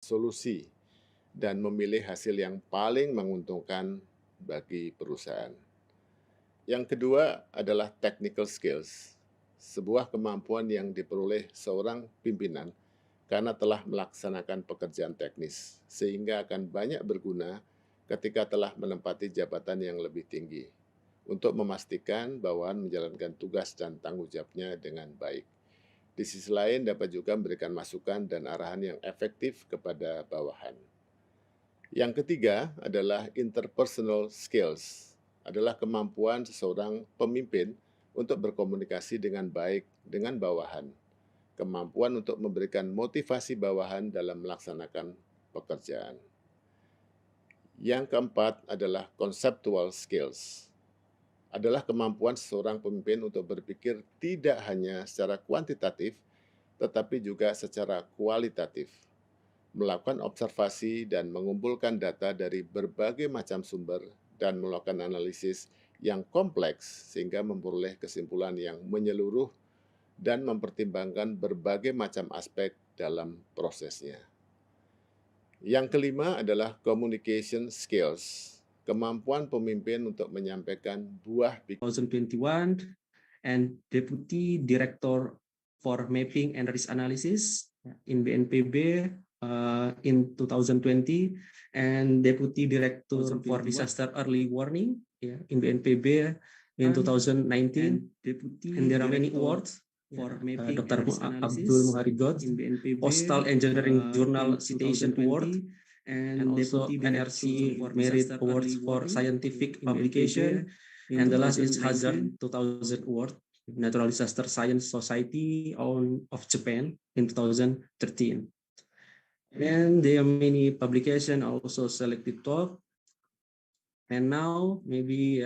solusi dan memilih hasil yang paling menguntungkan bagi perusahaan. Yang kedua adalah technical skills, sebuah kemampuan yang diperoleh seorang pimpinan karena telah melaksanakan pekerjaan teknis, sehingga akan banyak berguna ketika telah menempati jabatan yang lebih tinggi, untuk memastikan bawahan menjalankan tugas dan tanggung jawabnya dengan baik. Di sisi lain, dapat juga memberikan masukan dan arahan yang efektif kepada bawahan. Yang ketiga adalah interpersonal skills, adalah kemampuan seseorang pemimpin untuk berkomunikasi dengan baik dengan bawahan, kemampuan untuk memberikan motivasi bawahan dalam melaksanakan pekerjaan. Yang keempat adalah conceptual skills, adalah kemampuan seorang pemimpin untuk berpikir tidak hanya secara kuantitatif, tetapi juga secara kualitatif, melakukan observasi dan mengumpulkan data dari berbagai macam sumber dan melakukan analisis yang kompleks sehingga memperoleh kesimpulan yang menyeluruh dan mempertimbangkan berbagai macam aspek dalam prosesnya. Yang kelima adalah communication skills, kemampuan pemimpin untuk menyampaikan buah pikiran. 2021 and Deputy Director for Mapping and Risk Analysis in BNPB in 2020, and Deputy Director for Disaster Early Warning in BNPB in 2019, and there are many awards for Dr. Abdul Muhari in BNPB, Postal Engineering Journal Citation Award, and also NRC Merit Awards for Scientific Publication, and the last is Hazard 2000 Award, Natural Disaster Science Society of Japan in 2013. And there are many publications, also selected talk. And now maybe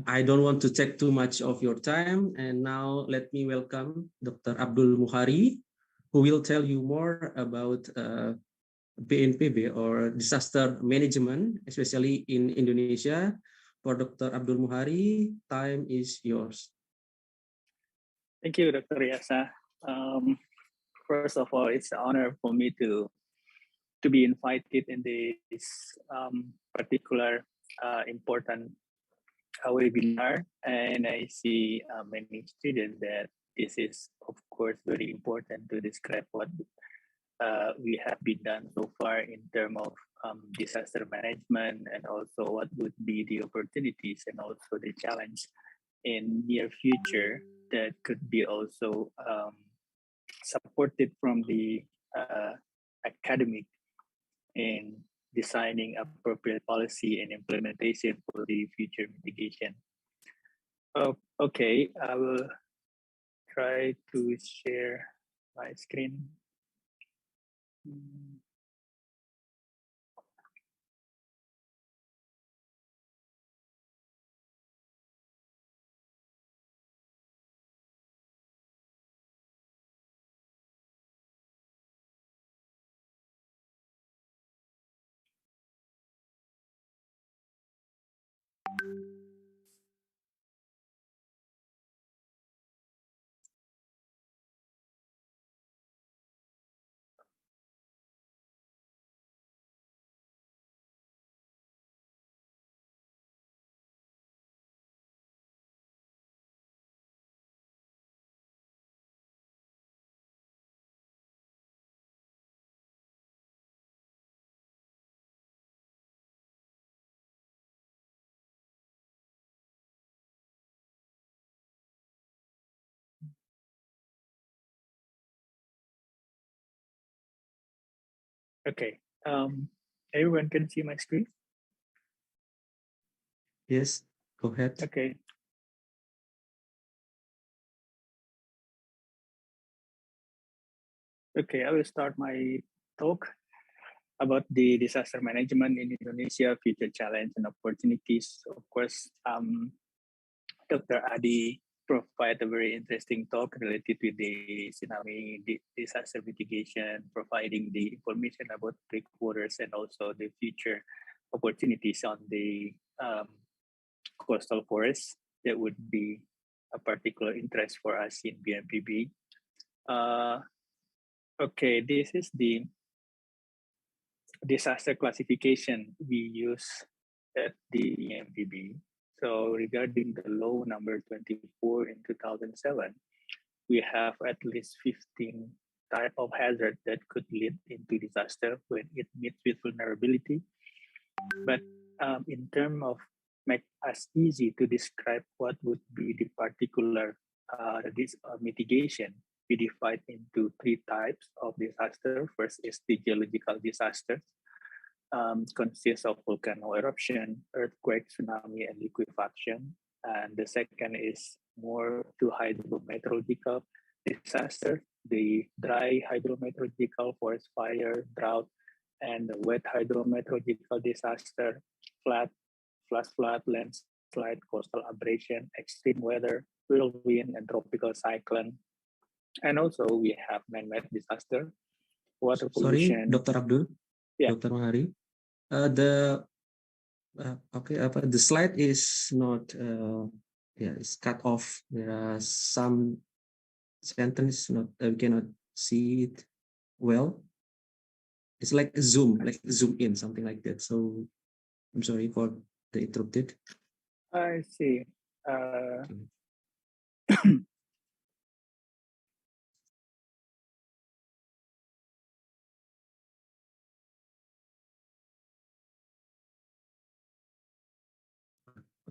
I don't want to take too much of your time. And now let me welcome Dr. Abdul Muhari, who will tell you more about BNPB or disaster management, especially in Indonesia. For Dr. Abdul Muhari, time is yours. Thank you, Dr. Yasa. First of all, it's an honor for me to be invited in this particular important webinar, and I see many students that this is, of course, very important to describe what we have been done so far in terms of disaster management, and also what would be the opportunities and also the challenge in near future that could be also supported from the academic in designing appropriate policy and implementation for the future mitigation. Okay, I will try to share my screen. Okay, everyone can see my screen? Yes, go ahead. Okay. Okay, I will start my talk about the disaster management in Indonesia, future challenge and opportunities. Of course, Dr. Adi provided a very interesting talk related with the tsunami disaster mitigation, providing the information about breakwaters and also the future opportunities on the coastal forests that would be a particular interest for us in BNPB. Okay, this is the disaster classification we use at the 𝑰𝒏𝒏𝒂𝒓. So regarding the law number 24 in 2007, we have at least 15 type of hazard that could lead into disaster when it meets with vulnerability. But in terms of make us easy to describe what would be the particular mitigation, we divide into three types of disaster. First is the geological disasters, consists of volcano eruption, earthquake, tsunami, and liquefaction. And the second is more to hydrometeorological disaster, the dry hydrometeorological, forest fire, drought, and the wet hydrometeorological disaster, flood, landslide, coastal abrasion, extreme weather, whirlwind, and tropical cyclone. And also we have man-made disaster, water Sorry, pollution. Dr. Abdul, Yeah. Dr. Mahari. The slide is not it's cut off. There are some sentence not we cannot see it well. It's like a zoom in, something like that. So I'm sorry for the interrupted. I see.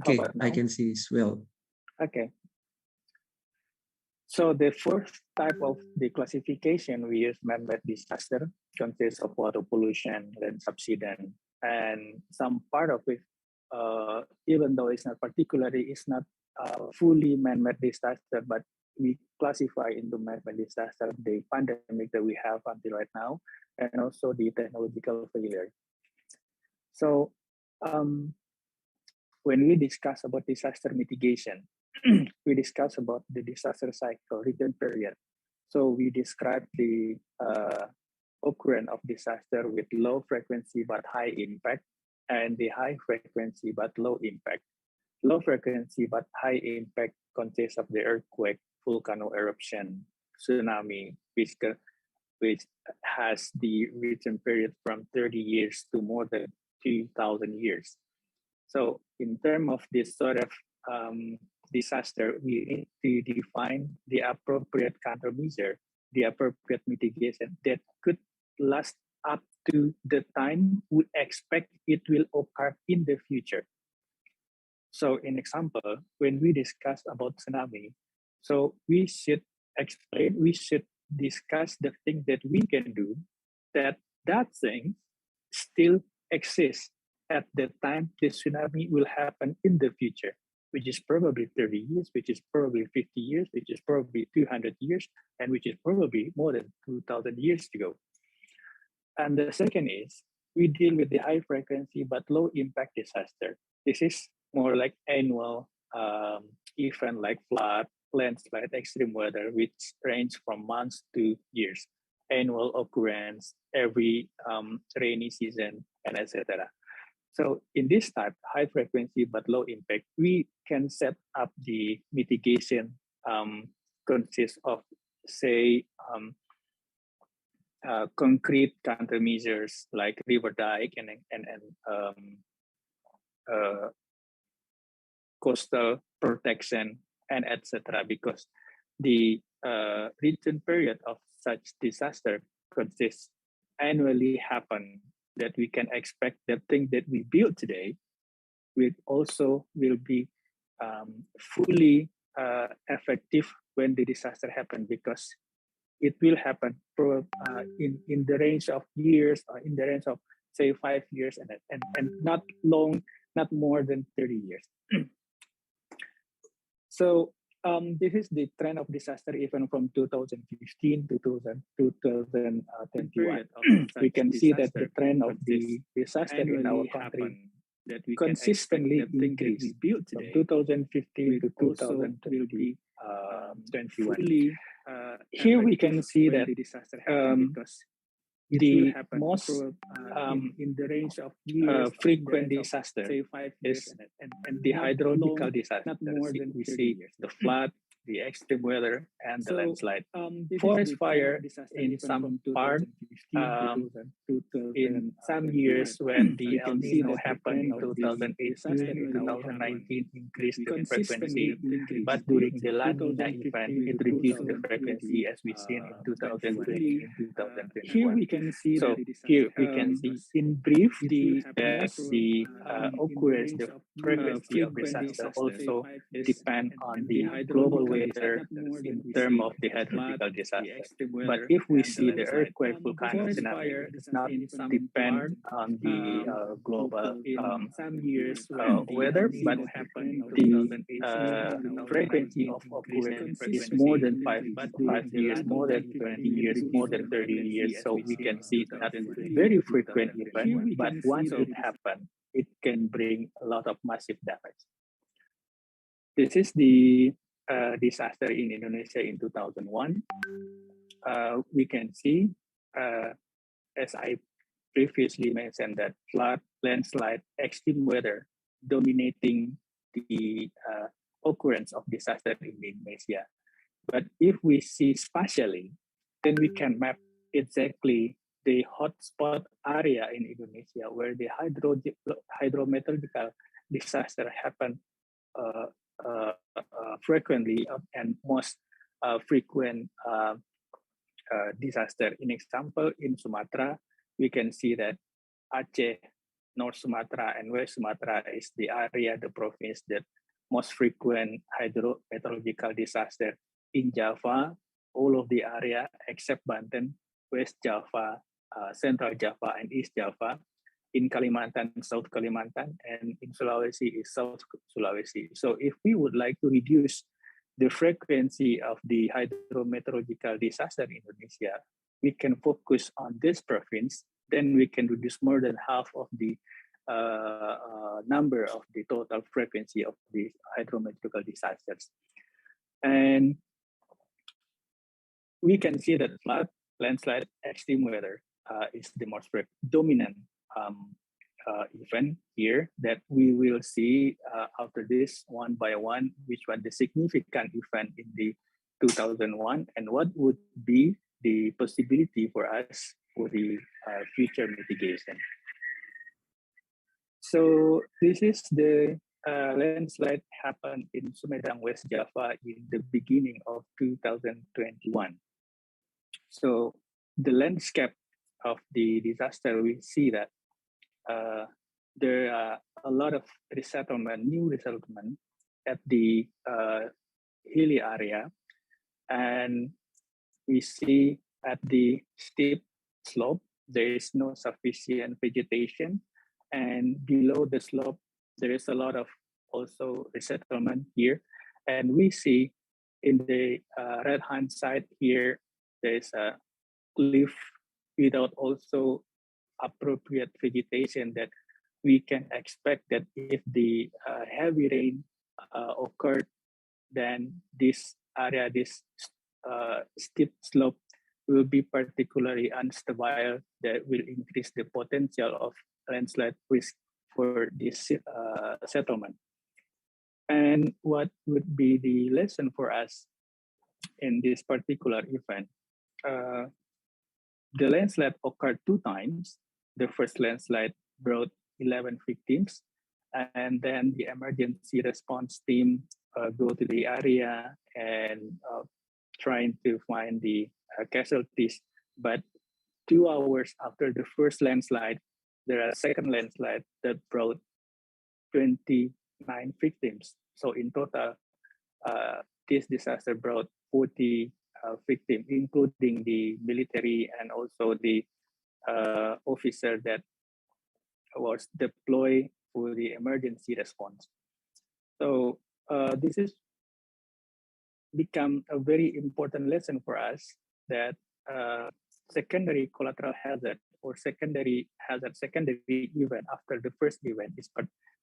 Okay, I can see as well. Okay. So the first type of the classification we use man-made disaster consists of water pollution, land subsidence, and some part of it, even though it's not fully man-made disaster, but we classify into man-made disaster the pandemic that we have until right now, and also the technological failure. So when we discuss about disaster mitigation, we discuss about the disaster cycle return period. So we describe the occurrence of disaster with low frequency but high impact, and the high frequency but low impact. Low frequency but high impact consists of the earthquake, volcano eruption, tsunami, which has the return period from 30 years to more than 2,000 years. So in terms of this sort of disaster, we need to define the appropriate countermeasure, the appropriate mitigation that could last up to the time we expect it will occur in the future. So in example, when we discuss about tsunami, so we should discuss the thing that we can do that thing still exists at the time the tsunami will happen in the future, which is probably 30 years, which is probably 50 years, which is probably 200 years, and which is probably more than 2,000 years to go. And the second is we deal with the high frequency but low impact disaster. This is more like annual event like flood, landslide, extreme weather, which range from months to years. Annual occurrence every rainy season, and etc. So in this type, high frequency but low impact, we can set up the mitigation consists of, say, concrete countermeasures like river dike and coastal protection and etc. Because the return period of such disaster consists annually happen, that we can expect the thing that we build today will be fully effective when the disaster happens, because it will happen in the range of years, or in the range of say 5 years, and not more than 30 years. So this is the trend of disaster even from 2015 to 2021. We can see that the trend of the disaster in our country that we consistently increased from 2015 to 2021. Here we can see that the most in the range of frequent disaster is the hydrological disaster. We see the flood, the extreme weather, and the landslide. Forest fire in some part, in some years when the El Nino happened in 2018, 2019 increased the frequency, but during the La Nina event, it reduced the frequency as we seen in 2020 and 2021. Here we can see in brief that the occurrence, the frequency of disaster also depend on the global weather in terms of the hydrological disaster. But if we see the earthquake, volcano, tsunami, it does not depend on the global weather, but the frequency of occurrence is more than 5 years, more than 20 years, more than 30 years. So we can see that very frequent event, but once it happens, it can bring a lot of massive damage. This is the disaster in Indonesia in 2001. We can see, as I previously mentioned, that flood, landslide, extreme weather dominating the occurrence of disaster in Indonesia. But if we see spatially, then we can map exactly the hotspot area in Indonesia where the hydrometeorological disaster happen frequently and most frequent disaster. In example, in Sumatra, we can see that Aceh, North Sumatra, and West Sumatra is the area, the province that most frequent hydrometeorological disaster. In Java, all of the area except Banten, West Java, Central Java, and East Java. In Kalimantan, South Kalimantan, and in Sulawesi is South Sulawesi. So if we would like to reduce the frequency of the hydrometeorological disaster in Indonesia, we can focus on this province, then we can reduce more than half of the number of the total frequency of the hydrometeorological disasters. And we can see that flood, landslide, extreme weather is the most dominant event here that we will see after this one by one, which was the significant event in the 2001 and what would be the possibility for us for the future mitigation. So this is the landslide happened in Sumedang, West Java in the beginning of 2021. So the landscape of the disaster, we see that there are a lot of resettlement, new resettlement at the hilly area. And we see at the steep slope, there is no sufficient vegetation. And below the slope, there is a lot of also resettlement here. And we see in the right-hand side here, there is a cliff without also appropriate vegetation that we can expect that if the heavy rain occurred, then this area, this steep slope will be particularly unstable that will increase the potential of landslide risk for this settlement. And what would be the lesson for us in this particular event? The landslide occurred 2 times. The first landslide brought 11 victims, and then the emergency response team go to the area and trying to find the casualties. But 2 hours after the first landslide, there are a second landslide that brought 29 victims. So in total, this disaster brought 40 victims, including the military and also the officer that was deployed for the emergency response. So this is become a very important lesson for us that secondary collateral hazard or secondary event after the first event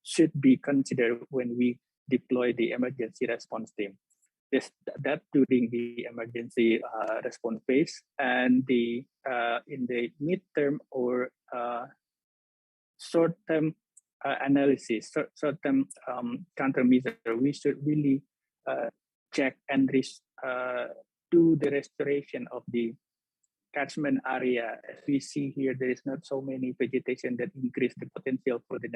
should be considered when we deploy the emergency response team. That during the emergency response phase and the in the midterm or short-term analysis, short-term countermeasure, we should really check and do the restoration of the catchment area. As we see here, there is not so many vegetation that increase the potential for the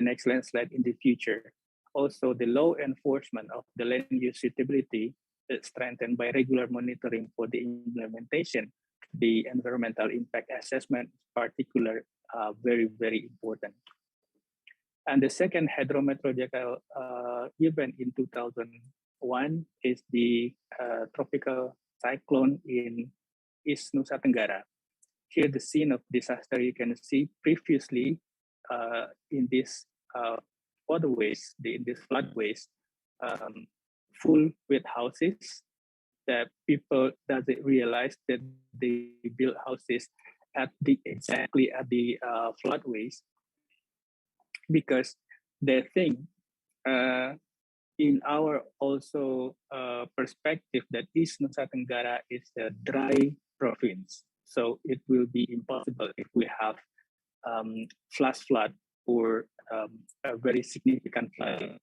next landslide in the future. Also, the law enforcement of the land use suitability is strengthened by regular monitoring for the implementation. The environmental impact assessment, particular, very, very important. And the second hydrometeorological event in 2001 is the tropical cyclone in East Nusa Tenggara. Here, the scene of disaster you can see previously in this waterways, in these floodways, full with houses that people doesn't realize that they build houses exactly at the floodways, because they think in our also perspective that East Nusa Tenggara is a dry province. So it will be impossible if we have flash flood or a very significant flooding.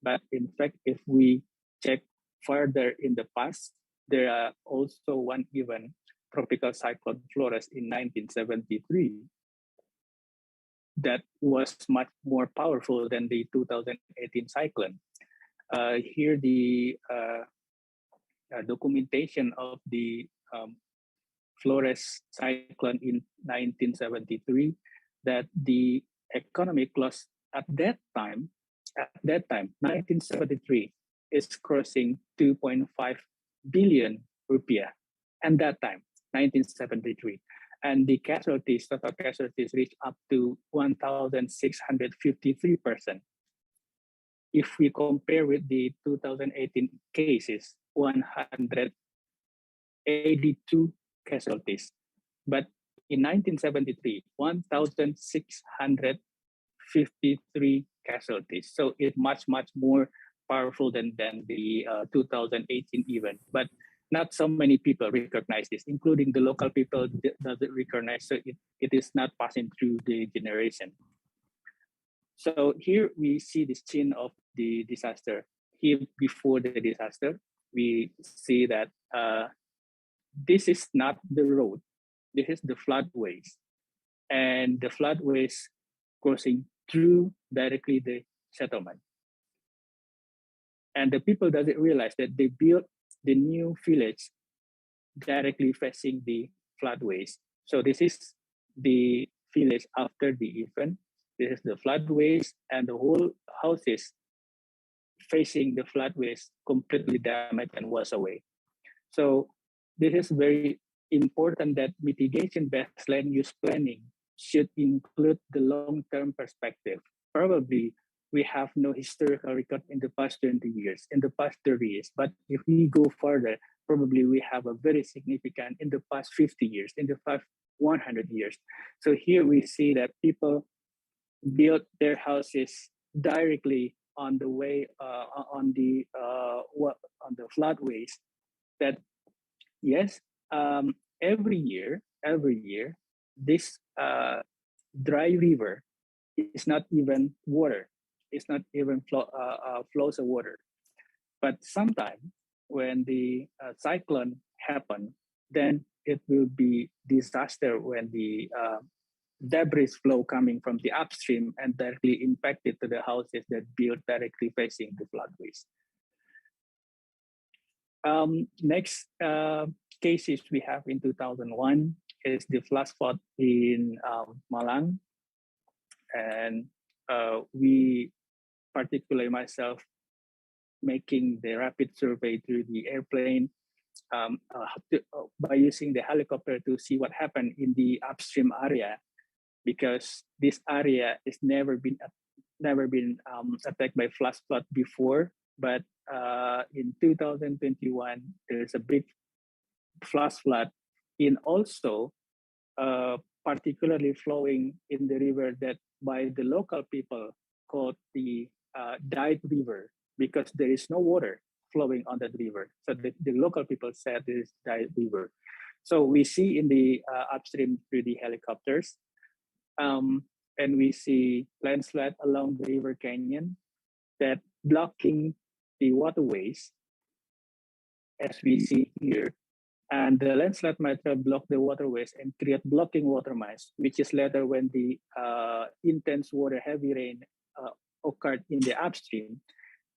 But in fact, if we check further in the past, there are also one event, tropical cyclone Flores in 1973, that was much more powerful than the 2018 cyclone. Here, the documentation of the Flores cyclone in 1973, that the economic loss at that time, 1973, is crossing 2.5 billion rupiah. And that time, 1973. And the casualties, total casualties, reach up to 1,653%. If we compare with the 2018 cases, 182 casualties. But in 1973, 1,653 casualties. So it's much, much more powerful than the 2018 event. But not so many people recognize this, including the local people doesn't recognize, so it is not passing through the generation. So here we see the scene of the disaster. Here before the disaster, we see that this is not the road, this is the floodways. And the floodways crossing through directly the settlement. And the people doesn't realize that they built the new village directly facing the floodways. So this is the village after the event. This is the floodways, and the whole houses facing the floodways completely damaged and washed away. So this is very important that mitigation-based land use planning should include the long-term perspective. Probably we have no historical record in the past 20 years, in the past 30 years. But if we go further, probably we have a very significant in the past 50 years, in the past 100 years. So here we see that people build their houses directly on the way, on the floodways. That yes, every year, this dry river is not even water. It's not even flows of water. But sometimes when the cyclone happen, then it will be disaster when the debris flow coming from the upstream and directly impacted to the houses that built directly facing the floodways. Next cases we have in 2001 is the flash flood in Malang. And we, particularly myself, making the rapid survey through the airplane by using the helicopter to see what happened in the upstream area, because this area is never been attacked by flash flood before. But in 2021, there's a big flash flood in also particularly flowing in the river that by the local people called the died river, because there is no water flowing on that river. So the local people said this died river. So we see in the upstream through the helicopters, and we see landslide along the river canyon that blocking the waterways. as we see here. And the landslide material block the waterways and create blocking water mass, which is later when the intense water, heavy rain occurred in the upstream.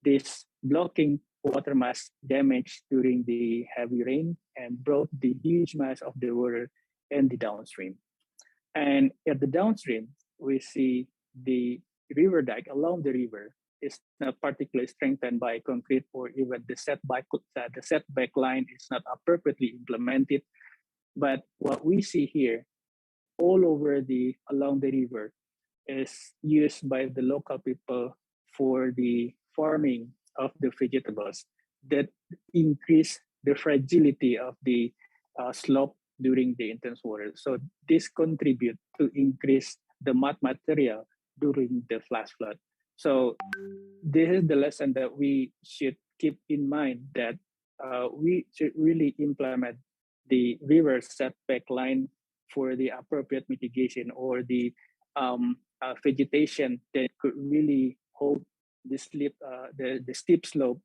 This blocking water mass damaged during the heavy rain and brought the huge mass of the water in the downstream. And at the downstream, we see the river dike along the river is not particularly strengthened by concrete, or even the setback line is not appropriately implemented. But what we see here, all over along the river, is used by the local people for the farming of the vegetables that increase the fragility of the slope during the intense water. So this contribute to increase the mud material during the flash flood. So this is the lesson that we should keep in mind, that we should really implement the river setback line for the appropriate mitigation, or the vegetation that could really hold the steep slope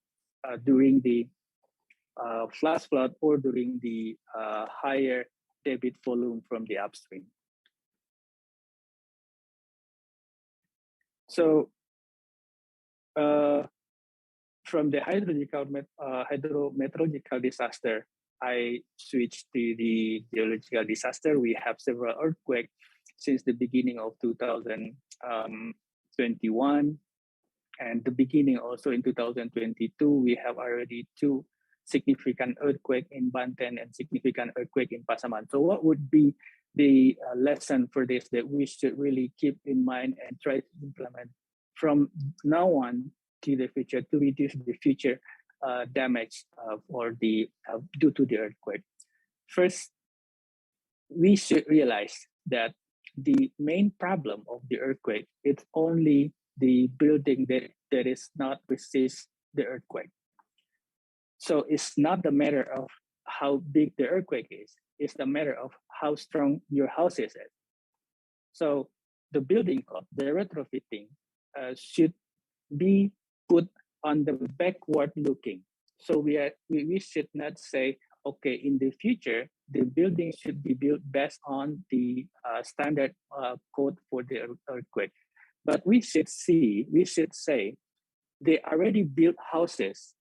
during the flash flood, or during the higher debit volume from the upstream. So from the hydrometeorological disaster, I switched to the geological disaster. We have several earthquakes since the beginning of 2021, and the beginning also in 2022. We have already 2 significant earthquakes in Banten and significant earthquake in Pasaman. So what would be the lesson for this that we should really keep in mind and try to implement from now on to the future, to reduce the future damage due to the earthquake? First, we should realize that the main problem of the earthquake is only the building that is not resist the earthquake. So it's not the matter of how big the earthquake is, it's the matter of how strong your house is. So the building code, the retrofitting, should be put on the backward looking. So we should not say, okay, in the future, the building should be built based on the standard code for the earthquake. But we should say, they already built houses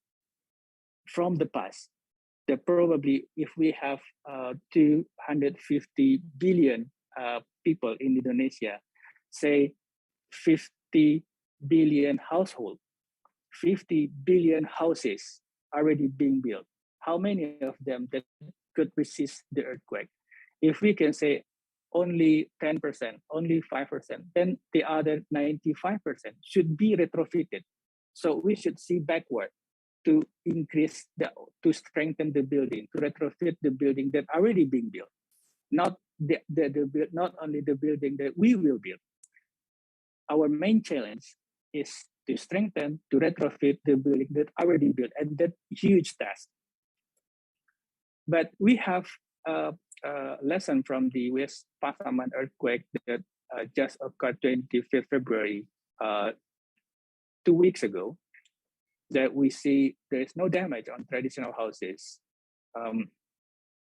from the past. That probably, if we have 250 billion people in Indonesia, say 50 billion households, 50 billion houses already being built. How many of them that could resist the earthquake? If we can say only 10%, only 5%, then the other 95% should be retrofitted. So we should see backward to to strengthen the building, to retrofit the building that already being built, not only the building that we will build. Our main challenge is to strengthen, to retrofit the building that already built, and that huge task. But we have a lesson from the West Pasaman earthquake that just occurred 25th February, 2 weeks ago, that we see there is no damage on traditional houses.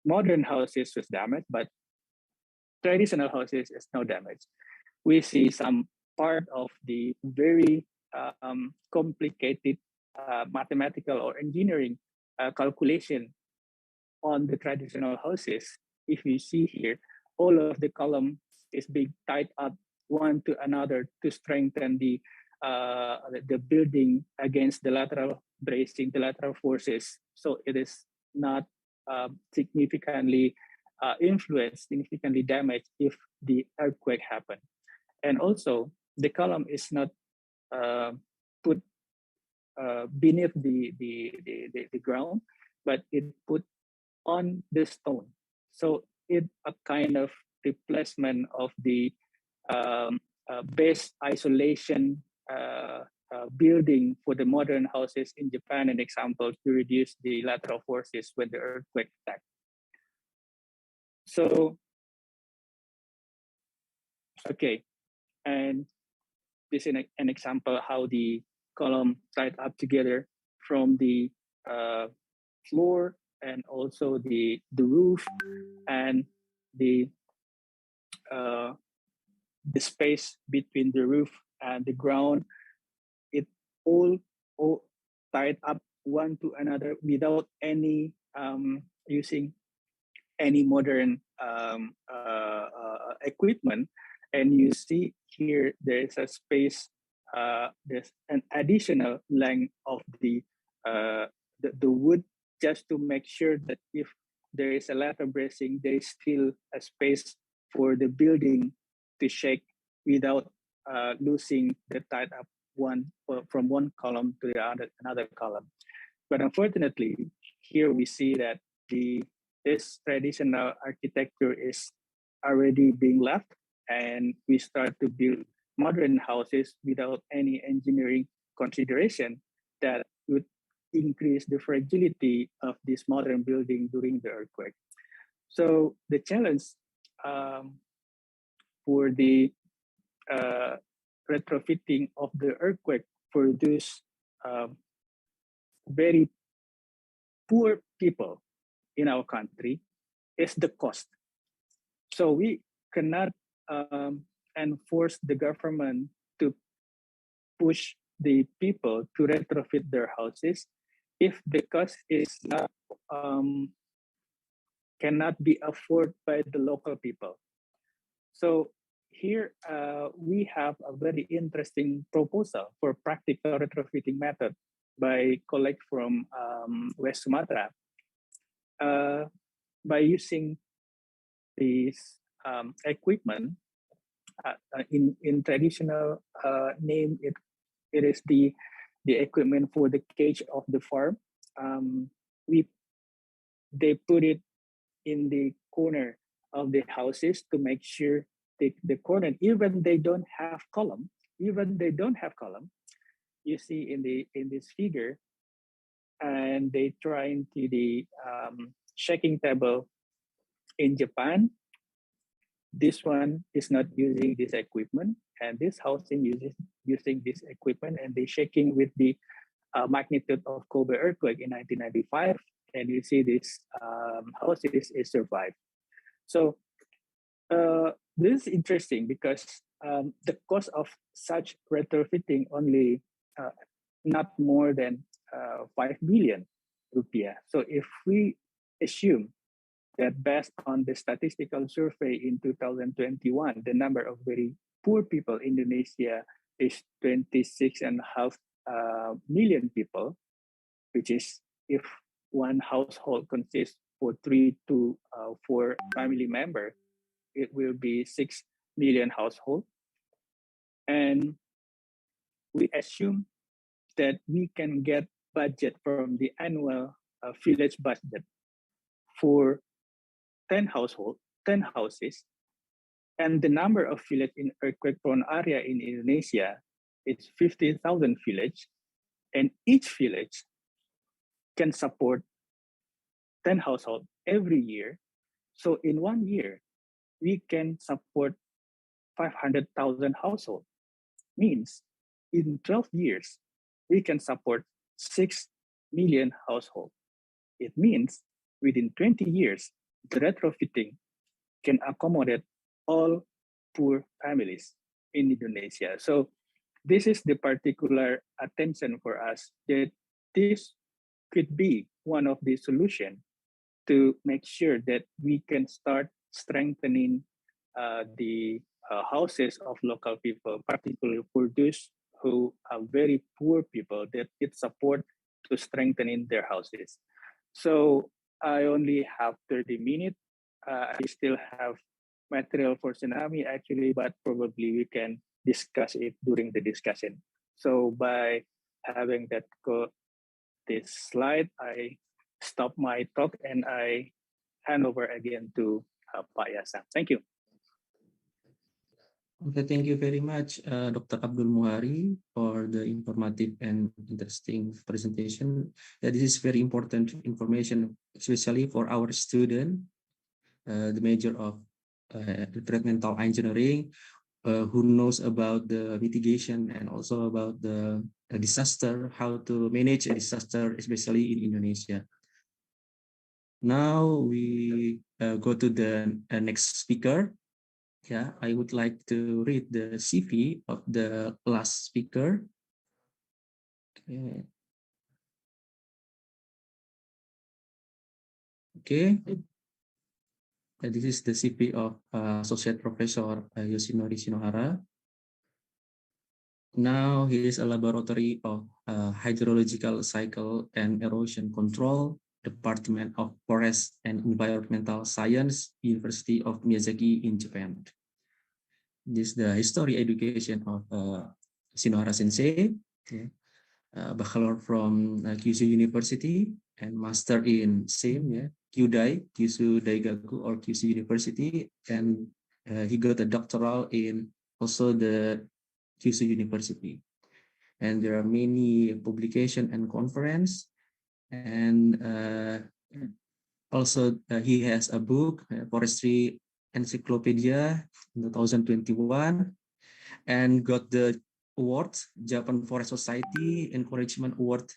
Modern houses was damaged, but traditional houses is no damage. We see some part of the very complicated mathematical or engineering calculation on the traditional houses. If you see here, all of the column is being tied up one to another to strengthen the building against the lateral bracing, the lateral forces. So it is not significantly influenced, significantly damaged if the earthquake happened. And also, the column is not put beneath the ground, but it put on the stone. So it a kind of replacement of the base isolation building for the modern houses in Japan, an example, to reduce the lateral forces when the earthquake attacked. So, okay, and this is an example how the column tied up together from the floor and also the roof and the space between the roof and the ground. It all tied up one to another without any using any modern equipment. And you see here there is a space. There's an additional length of the wood, just to make sure that if there is a lateral bracing, there is still a space for the building to shake without losing the tied up one from one column to the another column. But unfortunately, here we see that this traditional architecture is already being left, and we start to build modern houses without any engineering consideration that would increase the fragility of this modern building during the earthquake. So the challenge for the retrofitting of the earthquake for those very poor people in our country is the cost. So we cannot enforce the government to push the people to retrofit their houses if the cost is not cannot be afforded by the local people. So here we have a very interesting proposal for practical retrofitting method by colleague from West Sumatra. By using this equipment, in traditional name, it is the equipment for the cage of the farm. They put it in the corner of the houses to make sure the corner, even they don't have column, you see in this figure, and they trying to the shaking table in Japan. This one is not using this equipment, and this housing using this equipment, and they shaking with the magnitude of Kobe earthquake in 1995, and you see this house is survived. So this is interesting because the cost of such retrofitting only not more than 5 billion rupiah. So if we assume that based on the statistical survey in 2021, the number of very poor people in Indonesia is 26.5 million people, which is if one household consists for 3 to 4 family members, it will be 6 million households. And we assume that we can get budget from the annual village budget for 10 houses, and the number of villages in earthquake-prone area in Indonesia is 50,000 villages, and each village can support 10 households every year. So in 1 year, we can support 500,000 households. Means in 12 years, we can support 6 million households. It means within 20 years, the retrofitting can accommodate all poor families in Indonesia. So this is the particular attention for us, that this could be one of the solutions to make sure that we can start strengthening the houses of local people, particularly for those who are very poor people, that get support to strengthening their houses. So I only have 30 minutes. I still have material for Tsunami actually, but probably we can discuss it during the discussion. So by having this slide, I stop my talk and I hand over again to Pak Yasa. Thank you. Okay, thank you very much, Dr. Abdul Muhari, for the informative and interesting presentation. Yeah, this is very important information, especially for our student, the major of environmental engineering, who knows about the mitigation and also about the disaster, how to manage a disaster, especially in Indonesia. Now we go to the next speaker. Yeah, I would like to read the CV of the last speaker. Okay. Okay. This is the CV of Associate Professor Yoshinori Shinohara. Now he is a laboratory of hydrological cycle and erosion control, Department of Forest and Environmental Science, University of Miyazaki in Japan. This is the history education of Shinohara Sensei, bachelor from Kyushu University and master in same, Kyushu Daigaku or Kyushu University, and he got a doctoral in also the Kyushu University. And there are many publication and conference, and also he has a book, Forestry Encyclopedia in 2021, and got the award, Japan Forest Society Encouragement Award,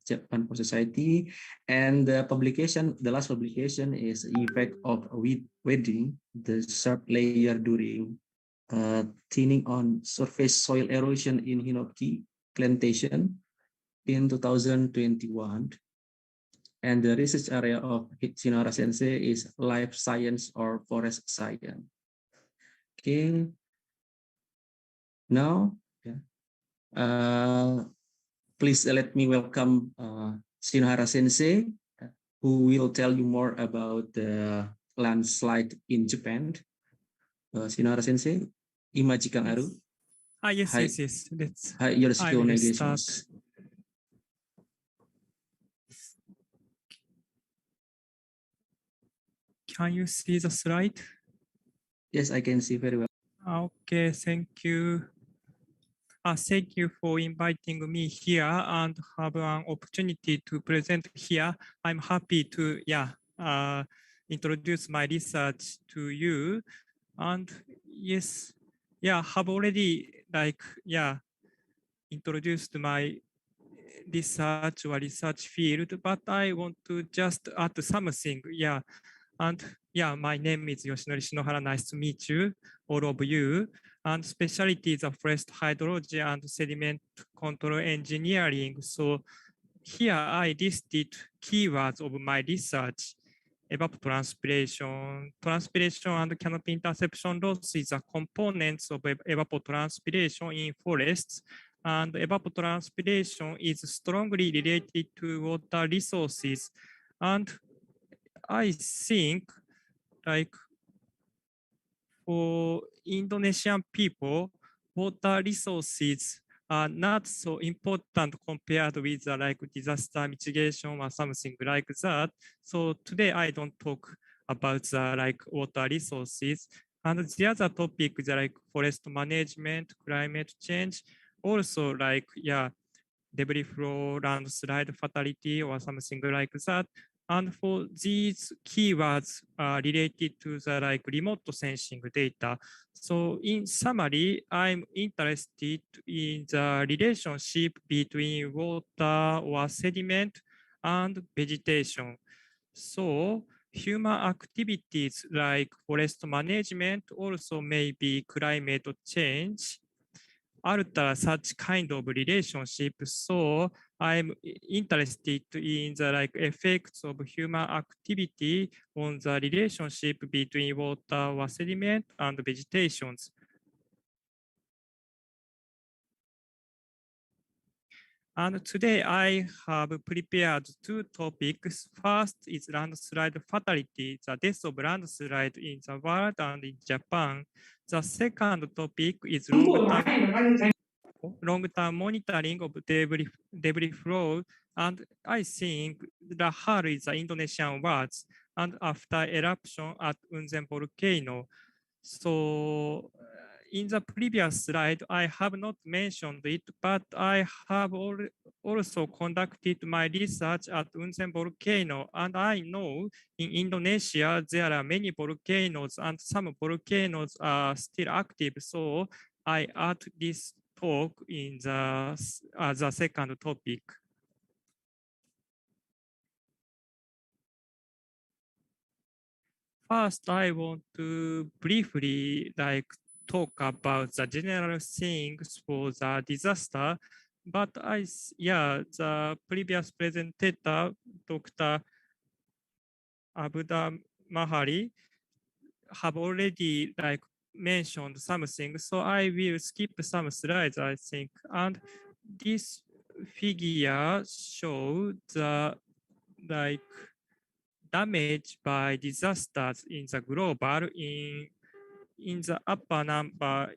Japan Forest Society, and the publication, the last publication is Effect of Weeding, the sharp layer during thinning on surface soil erosion in Hinoki plantation in 2021. And the research area of Shinohara Sensei is life science or forest science. Okay. Now, please let me welcome Shinohara Sensei, who will tell you more about the landslide in Japan. Shinohara Sensei, Ima Jikan Aru. Yes. Let's. I will start. Can you see the slide? Yes, I can see very well. Okay, thank you. Thank you for inviting me here and have an opportunity to present here. I'm happy to introduce my research to you. And yes, have already introduced my research or research field, but I want to just add something. And my name is Yoshinori Shinohara. Nice to meet you, all of you. And specialty is forest hydrology and sediment control engineering. So here I listed keywords of my research. Evapotranspiration, transpiration and canopy interception loss is a components of evapotranspiration in forests. And evapotranspiration is strongly related to water resources. And I think for Indonesian people, water resources are not so important compared with disaster mitigation or something like that. So today I don't talk about the water resources. And the other topic is forest management, climate change, also debris flow, landslide fatality or something like that. And for these keywords related to the remote sensing data. So in summary, I'm interested in the relationship between water or sediment and vegetation. So human activities like forest management also may be climate change alter such kind of relationship. So I'm interested in the effects of human activity on the relationship between water or sediment and vegetations. And today I have prepared two topics. First is landslide fatality, the death of landslide in the world and in Japan. The second topic is long-term monitoring of debris flow. And I think the HAL is the Indonesian words, and after eruption at Unzen volcano. So in the previous slide, I have not mentioned it, but I have also conducted my research at Unzen volcano. And I know in Indonesia, there are many volcanoes and some volcanoes are still active. So I add this talk in the second topic. first, I want to briefly talk about the general things for the disaster. But the previous presenter, Dr. Abda Mahari, have already mentioned something. So I will skip some slides, I think. And this figure shows the damage by disasters in the global in the upper number,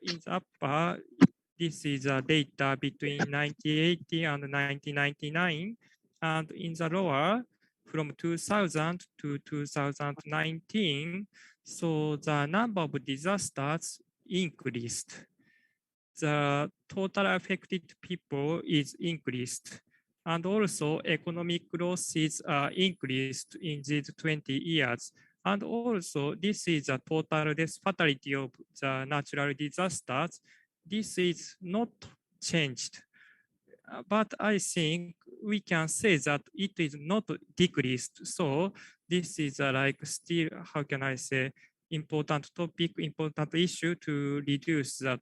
this is the data between 1980 and 1999, and in the lower, from 2000 to 2019, so the number of disasters increased. The total affected people is increased. And also economic losses are increased in these 20 years. And also this is the total death fatality of the natural disasters. This is not changed. But I think we can say that it is not decreased. So this is still, how can I say, important topic, important issue to reduce the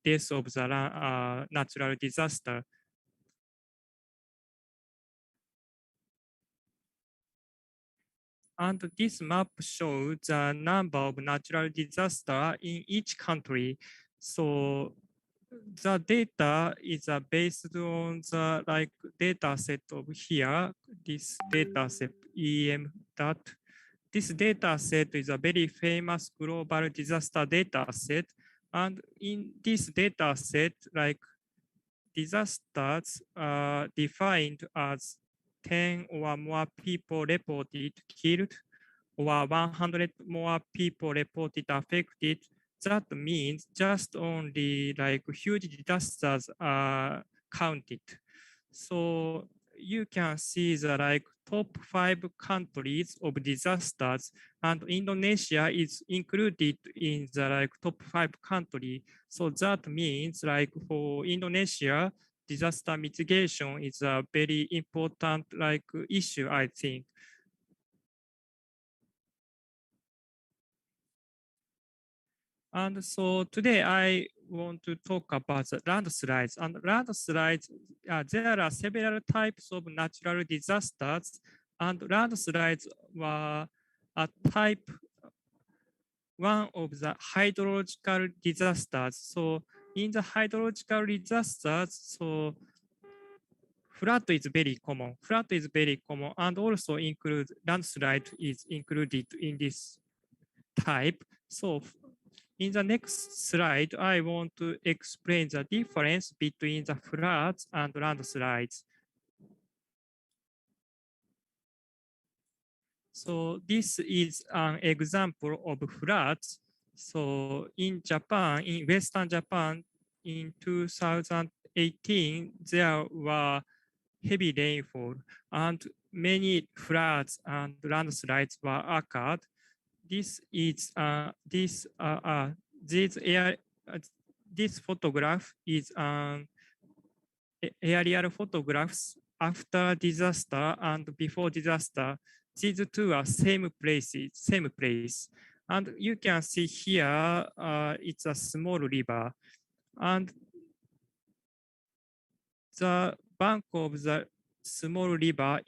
death of the natural disaster. And this map shows the number of natural disasters in each country. So the data is based on the data set of here, this data set EM dot. This data set is a very famous global disaster data set. And in this data set, disasters are defined as 10 or more people reported killed or 100 more people reported affected. That means just only huge disasters are counted. So you can see the top 5 countries of disasters, and Indonesia is included in the top 5 country. So that means for Indonesia, disaster mitigation is a very important issue, I think. And so today I want to talk about the landslides. And landslides, there are several types of natural disasters, and landslides were a type one of the hydrological disasters. So in the hydrological disasters, so flood is very common. Flood is very common, and also landslide is included in this type. So in the next slide, I want to explain the difference between the floods and landslides. So this is an example of floods. So in Japan, in Western Japan, in 2018, there were heavy rainfall and many floods and landslides were occurred. This photograph is an aerial photographs after disaster and before disaster. These two are same place. And you can see here, it's a small river. And the bank of the small river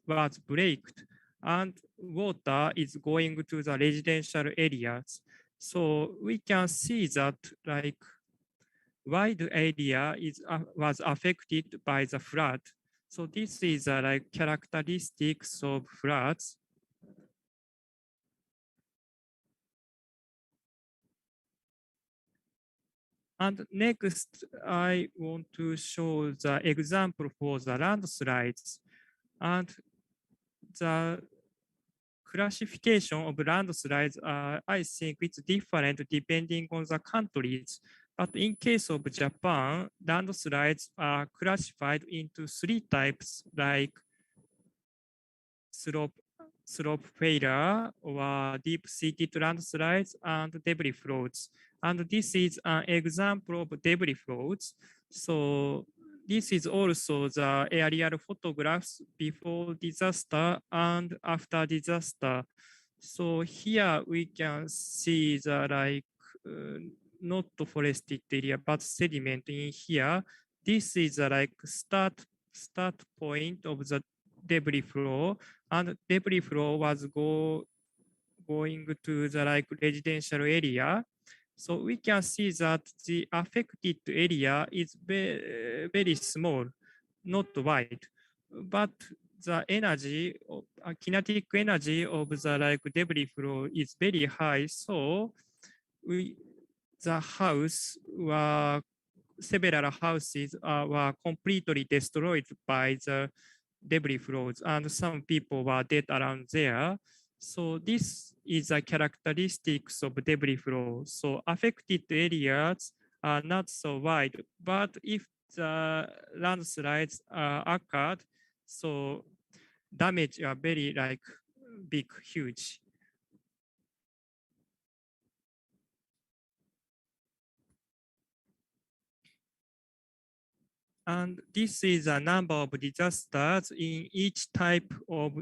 was breaked, and water is going to the residential areas. So we can see that wide area was affected by the flood. So this is characteristics of floods. And next, I want to show the example for the landslides. And the classification of landslides, I think it's different depending on the countries. But in case of Japan, landslides are classified into 3 types, like slope failure or deep-seated landslides and debris flows. And this is an example of debris flows. So this is also the aerial photographs before disaster and after disaster. So here we can see the not forested area, but sediment in here. This is like start point of the debris flow, and debris flow was going to the residential area. So we can see that the affected area is very small, not wide, but the energy, kinetic energy of the debris flow is very high. So the house were several houses were completely destroyed by the debris flows, and some people were dead around there. So this is the characteristics of debris flow. So affected areas are not so wide, but if the landslides occurred, so damage are very big, huge. And this is a number of disasters in each type of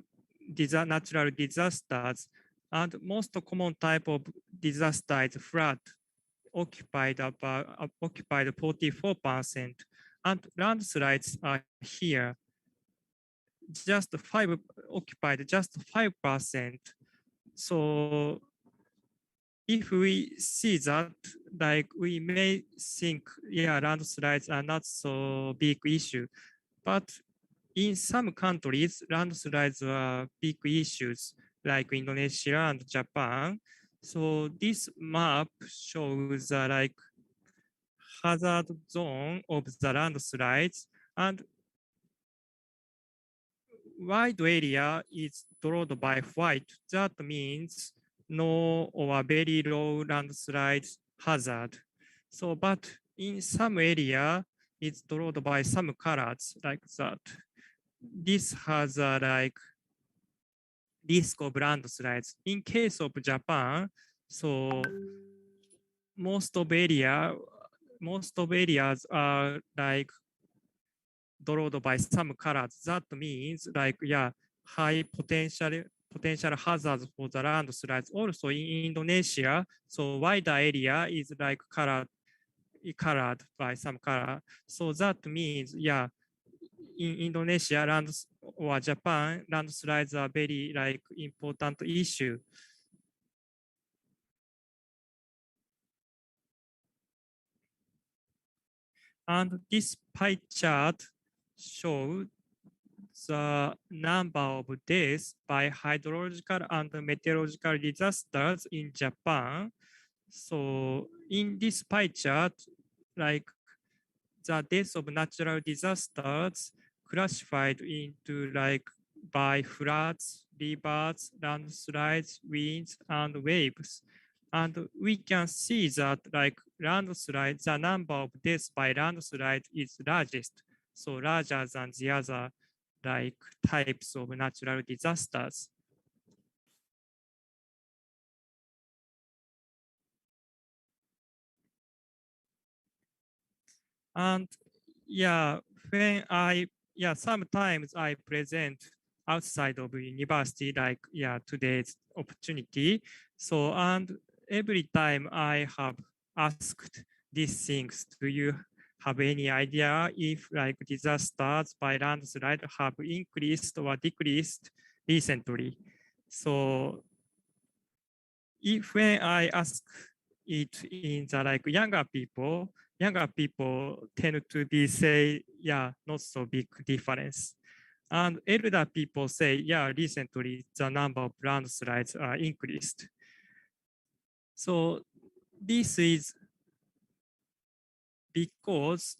natural disasters. And most common type of disaster is flood, occupied 44%. And landslides are here, occupied just 5%. So if we see that, we may think, yeah, landslides are not so big issue, but in some countries, landslides are big issues, like Indonesia and Japan. So this map shows hazard zone of the landslides, and wide area is drawn by white. That means no or very low landslide hazard. So, but in some area, it's drawn by some colors like that. This has a risk of landslides. In case of Japan, so most of areas are drawn by some colors. That means high potential hazards for the landslides. Also in Indonesia, so wider area is colored by some color. So that means in Indonesia or Japan, landslides are very important issue. And this pie chart shows the number of deaths by hydrological and meteorological disasters in Japan. So in this pie chart, the deaths of natural disasters classified into by floods, rivers, landslides, winds, and waves. And we can see that landslides, the number of deaths by landslide is largest. So larger than the other types of natural disasters. And sometimes I present outside of university, today's opportunity. So, and every time I have asked these things, do you have any idea if disasters by landslide have increased or decreased recently? So when I ask it in the younger people tend to be say, not so big difference. And elder people say, recently the number of landslides are increased. So this is because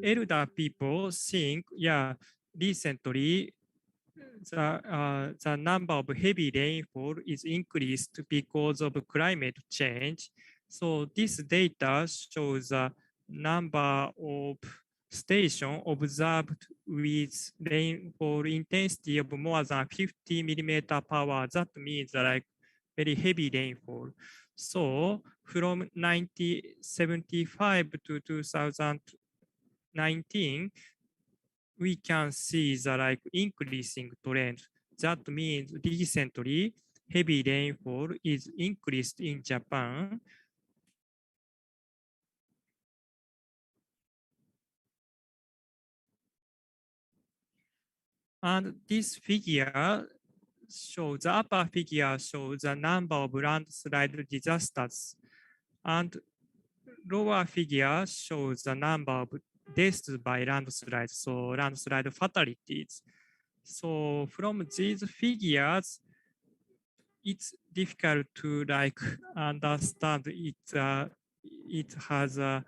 elder people think, recently the number of heavy rainfall is increased because of climate change. So this data shows the number of stations observed with rainfall intensity of more than 50 millimeter per hour. That means very heavy rainfall. So from 1975 to 2019, we can see the like increasing trend. That means recently heavy rainfall is increased in Japan. And this figure shows, the upper figure shows the number of landslide disasters. And lower figure shows the number of deaths by landslides, so landslide fatalities. So from these figures, it's difficult to like understand it has a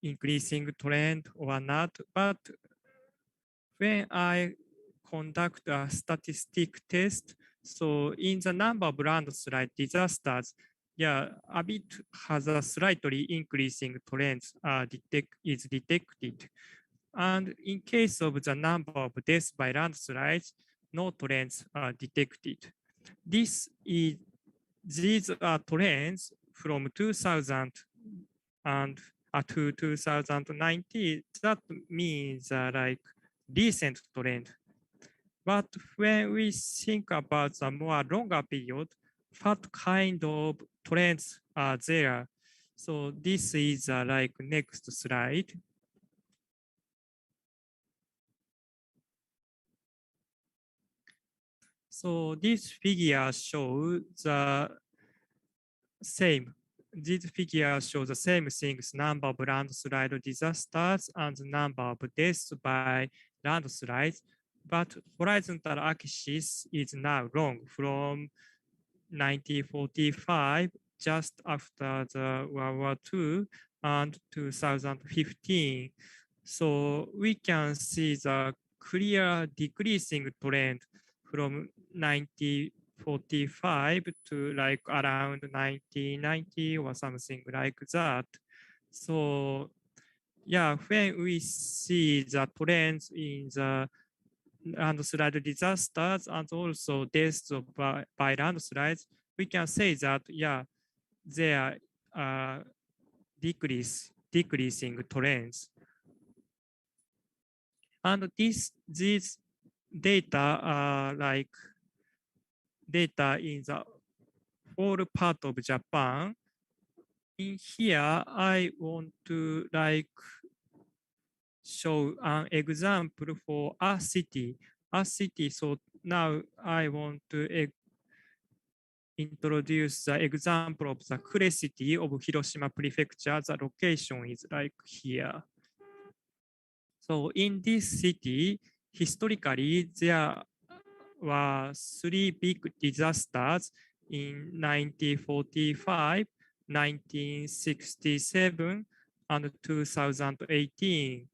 increasing trend or not. But when I conduct a statistic test, so in the number of landslide disasters, yeah, a bit has a slightly increasing trend is detected. And in case of the number of deaths by landslides, no trends are detected. These are trends from 2000 and to 2019. That means like recent trend. But when we think about the more longer period, what kind of trends are there? So this is like next slide. So this figure shows the same. These figures show the same things: number of landslide disasters and the number of deaths by landslides. But horizontal axis is now wrong from 1945, just after the World War II, and 2015. So we can see the clear decreasing trend from 1945 to like around 1990 or something like that. So yeah, when we see the trends in the landslide disasters and also deaths by landslides, we can say that, yeah, there are decreasing trends. And these data are like data in the whole part of Japan. In here, I want to like show an example for a city. So now I want to introduce the example of the Kure city of Hiroshima Prefecture. The location is like here. So in this city, historically, there were 3 big disasters in 1945, 1967, and 2018.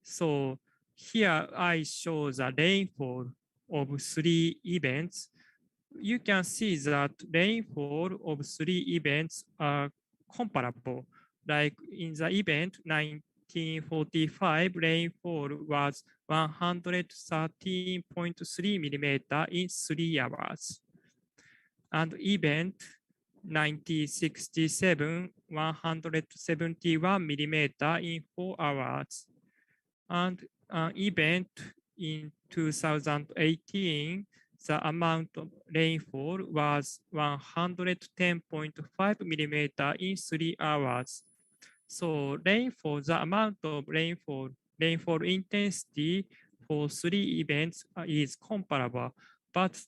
So here I show the rainfall of 3 events. You can see that rainfall of 3 events are comparable. Like in the event 1945, rainfall was 113.3 millimeter in 3 hours. And event 1967, 171 millimeter in 4 hours. And event in 2018, the amount of rainfall was 110.5 millimeter in 3 hours. So rainfall, the amount of rainfall intensity for 3 events is comparable, but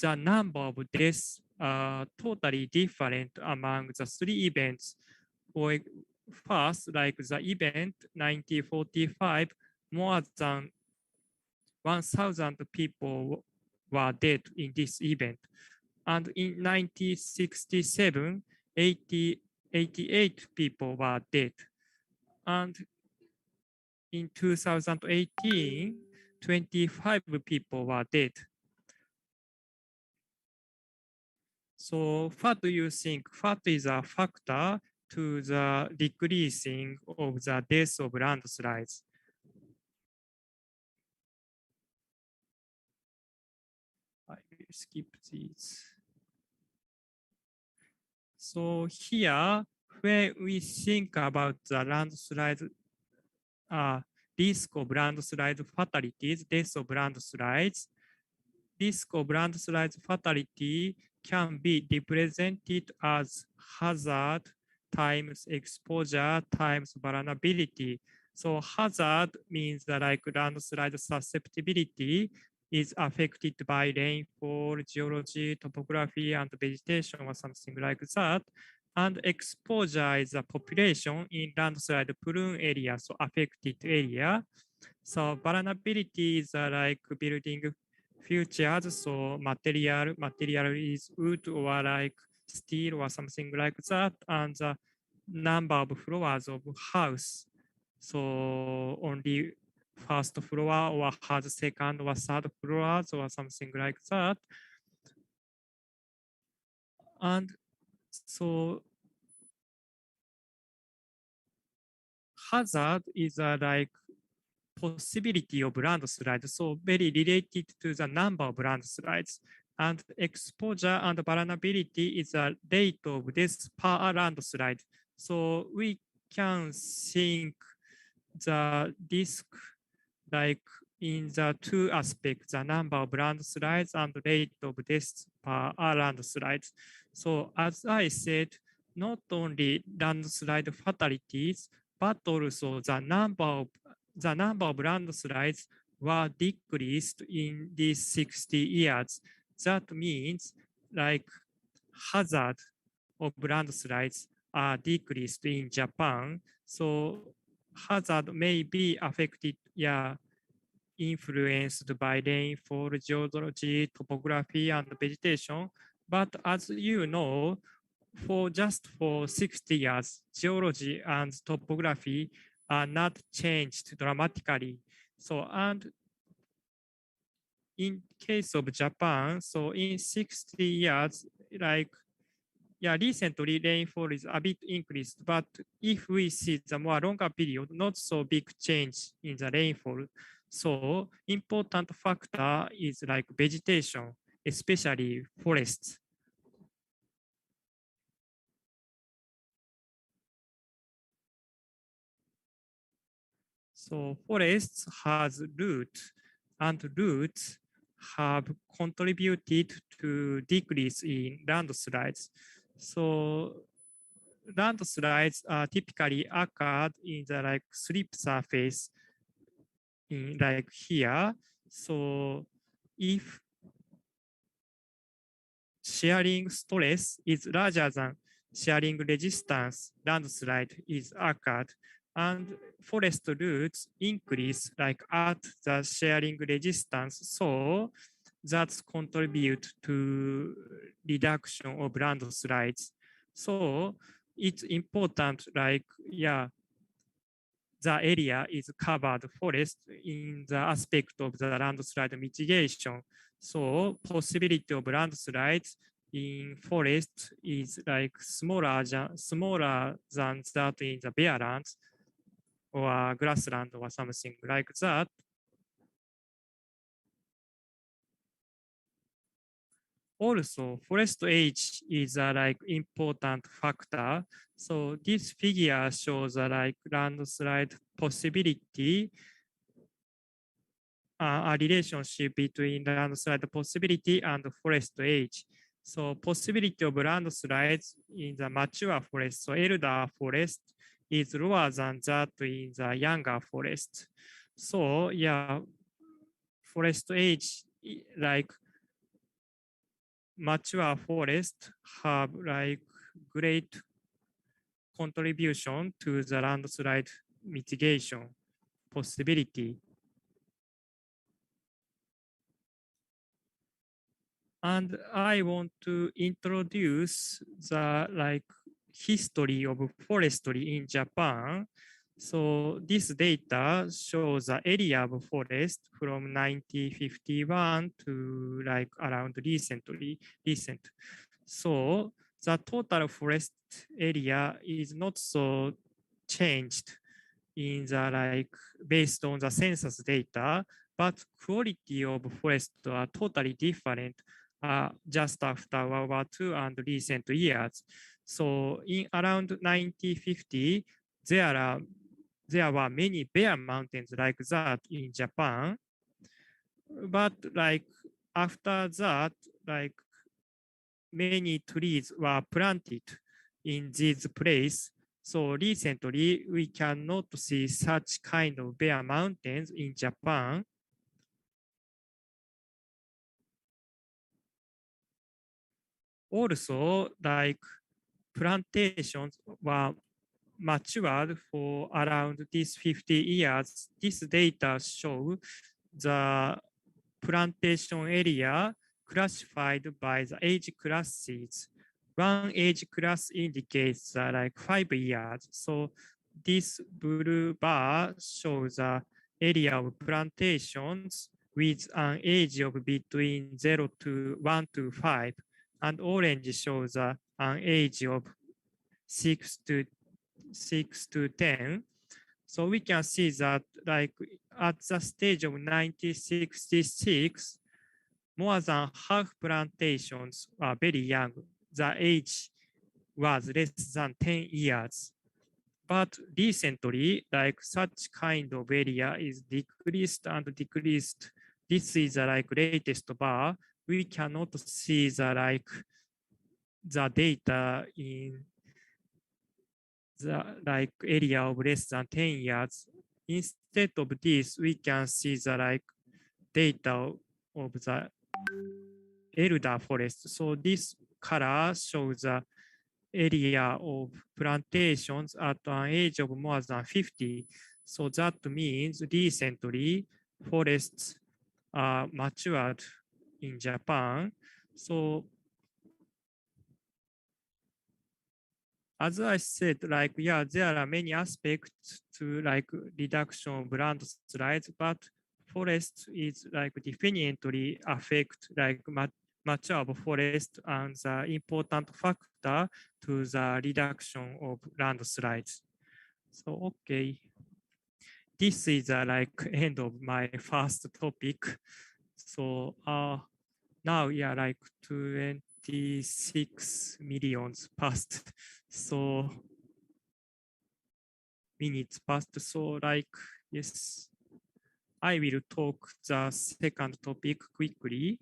the number of deaths are totally different among the 3 events. For first, like the event 1945, more than 1,000 people were dead in this event. And in 1967, 88 people were dead. And in 2018, 25 people were dead. So what do you think? What is a factor to the decreasing of the deaths of landslides? I will skip these. So here, when we think about the landslide risk of landslide fatalities, death of landslides. Risk of landslide fatality can be represented as hazard times exposure times vulnerability. So hazard means that like landslide susceptibility is affected by rainfall, geology, topography, and vegetation or something like that. And exposure is a population in landslide prone area, so affected area. So vulnerability is like building features, so material is wood or like steel or something like that, and the number of floors of house. So only first floor or has second or third floors or something like that. And so hazard is like possibility of landslide, so very related to the number of landslides. And exposure and vulnerability is a rate of death per landslide. So we can think the risk like in the two aspects, the number of landslides and rate of death per landslides. So as I said, not only landslide fatalities, but also the number of landslides were decreased in these 60 years. That means like hazard of landslides are decreased in Japan. So hazard may be affected, influenced by rainfall, geology, topography, and vegetation. But as you know, for 60 years, geology and topography are not changed dramatically. So, and in case of Japan, so in 60 years, recently rainfall is a bit increased, but if we see the more longer period, not so big change in the rainfall. So important factor is like vegetation, especially forests. So forests has roots, and roots have contributed to decrease in landslides. So landslides are typically occurred in the like slip surface in like here. So if sharing stress is larger than sharing resistance, landslide is occurred, and forest roots increase like at the sharing resistance, so that's contribute to reduction of landslides. So it's important like, the area is covered forest in the aspect of the landslide mitigation. So possibility of landslides in forest is like smaller than that in the bare lands or grassland or something like that. Also, forest age is a like important factor. So this figure shows a like landslide possibility, a relationship between landslide possibility and forest age. So possibility of landslides in the mature forest, so elder forest, is lower than that in the younger forest. So forest age, like mature forest, have like great contribution to the landslide mitigation possibility. And I want to introduce the like history of forestry in Japan. So this data shows the area of forest from 1951 to like around recent. So the total forest area is not so changed in the like based on the census data, but quality of forest are totally different just after World War II and recent years. So in around 1950, there there were many bare mountains like that in Japan. But like after that, like many trees were planted in this place. So recently, we cannot see such kind of bare mountains in Japan. Also, like plantations were matured for around these 50 years. This data show the plantation area classified by the age classes. One age class indicates like 5 years. So this blue bar shows the area of plantations with an age of between 1 to 5. And orange shows an age of 6 to 10. So we can see that like at the stage of 1966, more than half plantations are very young. The age was less than 10 years. But recently, like such kind of area is decreased and decreased. This is the like latest bar. We cannot see the data in the like area of less than 10 years. Instead of this, we can see the data of the elder forest. So this color shows the area of plantations at an age of more than 50. So that means recently forests are matured in Japan. So as I said, there are many aspects to reduction of landslides, but forest is definitely affect mature forest and the important factor to the reduction of landslides. So, okay. This is the end of my first topic. So now, 26 millions passed. So minutes passed. So yes, I will talk the second topic quickly.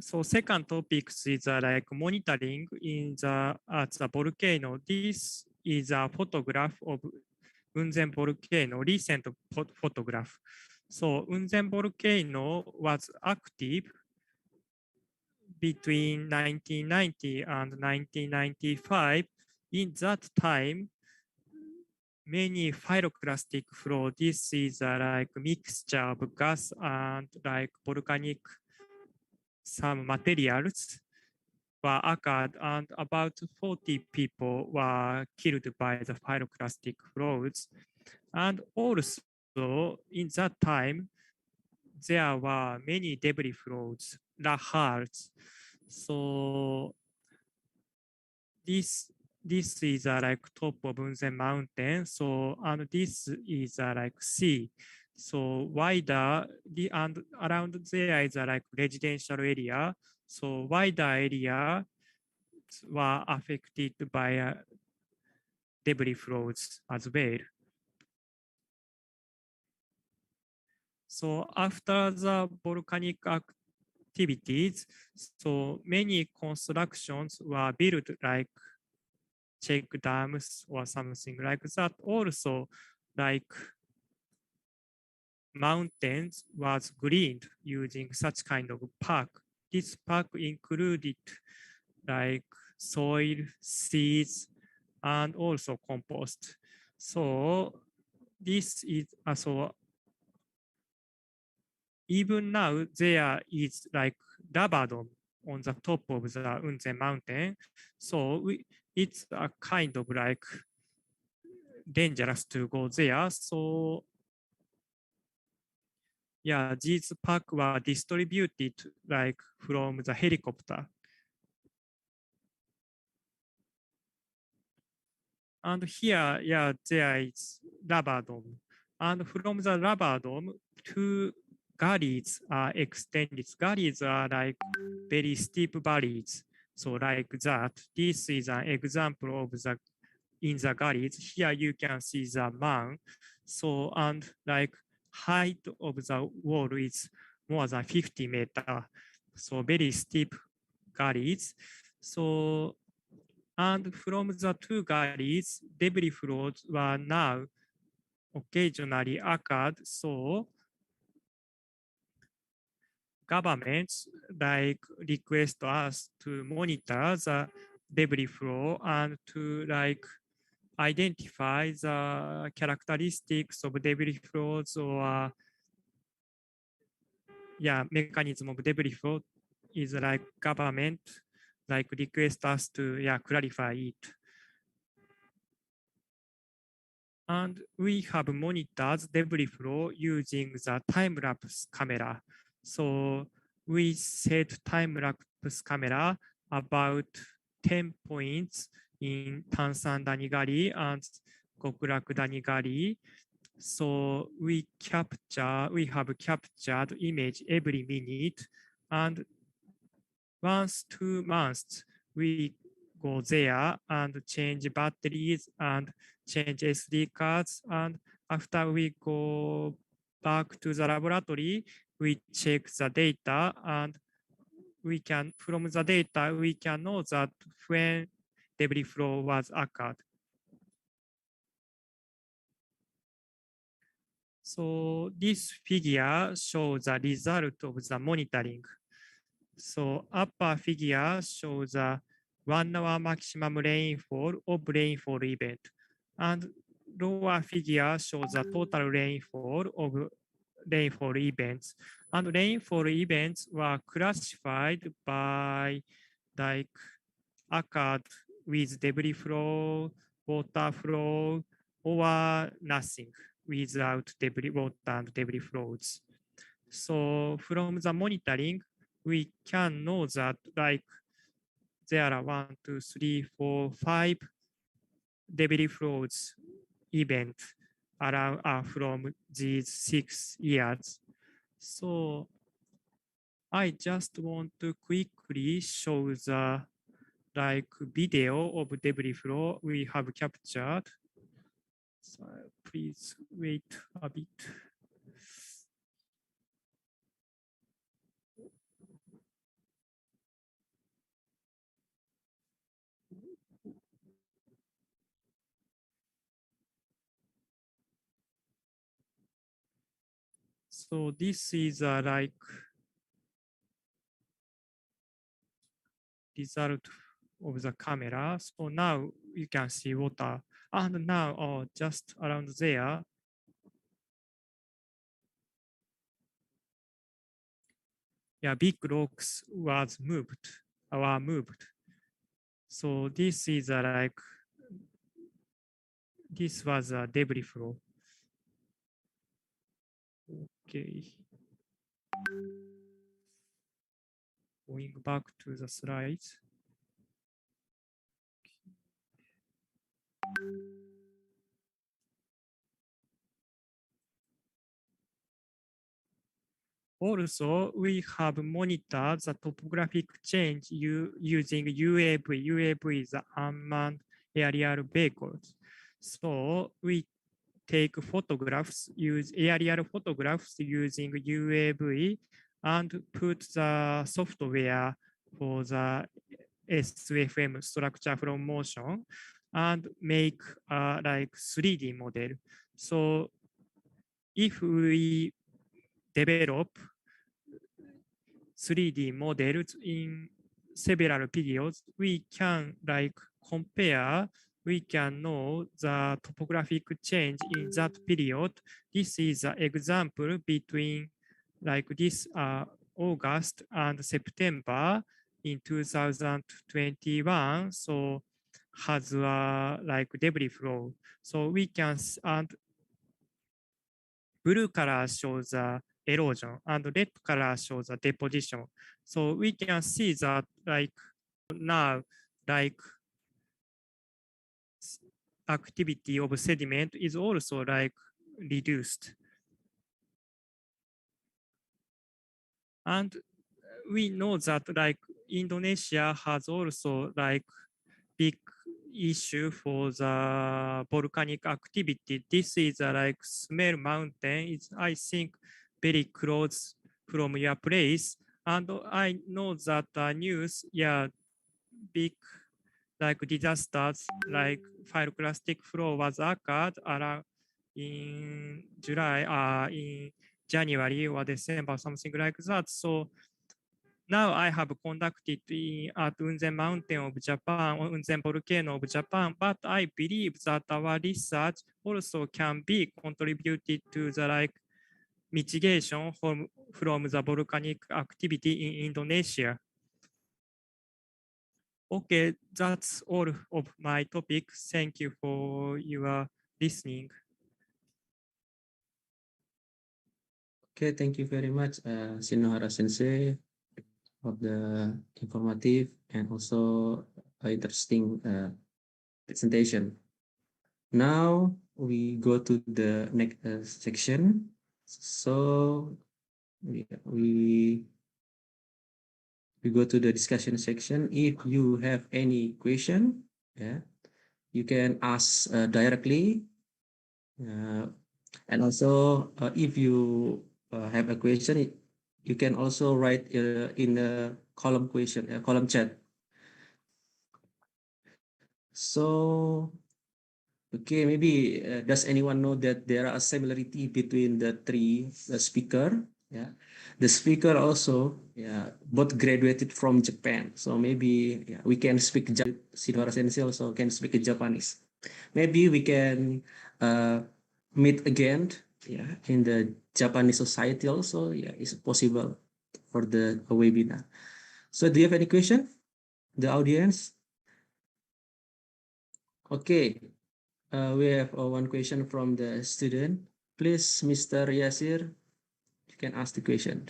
So second topic is monitoring in at the volcano. This is a photograph of Unzen volcano, recent photograph. So Unzen volcano was active between 1990 and 1995. In that time, many pyroclastic flow. This is a mixture of gas and volcanic some materials were occurred, and about 40 people were killed by the pyroclastic flows. And also in that time, there were many debris flows, lahars. So this is top of Unzen mountain. So and this is sea. So wider and around there is residential area. So wider area were affected by debris flows as well. So after the volcanic activities, so many constructions were built check dams or something like that. Also mountains was greened using such kind of park. This park included soil, seeds, and also compost. So this is also even now there is lava dome on the top of the Unzen mountain. So it's a kind of dangerous to go there. So yeah, these parks were distributed from the helicopter. And here, there is lava dome. And from the lava dome, 2 gullies are extended. Gullies are very steep valleys. So like that, this is an example of the in the galleries. Here you can see the man. So and like height of the wall is more than 50 meters. So very steep galleries. So and from the two galleries, debris flows were now occasionally occurred. So governments like request us to monitor the debris flow and to like identify the characteristics of debris flows or mechanism of debris flow is like government like request us to clarify it. And we have monitored debris flow using the time-lapse camera. So we set time-lapse camera about 10 points in Tsunami Gully and 𝒂𝒃𝒊𝒏𝒂𝒓 Gully. So we have captured image every minute, and once 2 months we go there and change batteries and change SD cards, and after we go back to the laboratory, we check the data, and from the data we can know that when debris flow was occurred. So this figure shows the result of the monitoring. So upper figure shows the 1 hour maximum rainfall of rainfall event, and lower figure shows the total rainfall of rainfall events. And rainfall events were classified by like occurred with debris flow, water flow, or nothing without debris, water and debris flows. So from the monitoring, we can know that like there are 1, 2, 3, 4, 5 debris flows event around from these 6 years. So I just want to quickly show the like video of debris flow we have captured. So please wait a bit. So this is like result of the camera. So now you can see water, and now just around there, big rocks were moved. So this is like this was a debris flow. Okay. Going back to the slides. Also, we have monitored the topographic change using UAV. UAV is unmanned aerial vehicles. So we take photographs, use aerial photographs using UAV, and put the software for the SFM structure from motion and make like 3D model. So if we develop 3D models in several periods, we can like compare, we can know the topographic change in that period. This is an example between like this August and September in 2021. So has like debris flow. So we can, and blue color shows the erosion and red color shows the deposition. So we can see that like now, like activity of sediment is also like reduced. And we know that like Indonesia has also like big issue for the volcanic activity. This is like Smell Mountain. It's, I think, very close from your place. And I know that news, yeah, big like disasters like pyroclastic flow was occurred around in July, in January or December, something like that. So now I have conducted at Unzen Mountain of Japan, or Unzen Volcano of Japan, but I believe that our research also can be contributed to the like mitigation from the volcanic activity in Indonesia. Okay, that's all of my topic. Thank you for your listening. Okay, thank you very much, Shinohara Sensei, for the informative and also interesting presentation. Now we go to the next section. So we go to the discussion section. If you have any question, yeah, you can ask directly. And also, if you have a question, you can also write in a column question, column chat. So, okay, maybe does anyone know that there are a similarity between the three speaker? Yeah, the speaker also, yeah, both graduated from Japan. So maybe we can speak Japanese. Shinohara Sensei also can speak Japanese. Maybe we can meet again, yeah, in the Japanese society also. Yeah, it's possible for the webinar. So do you have any question, the audience? Okay, we have one question from the student. Please, Mr. Yasir, you can ask the question.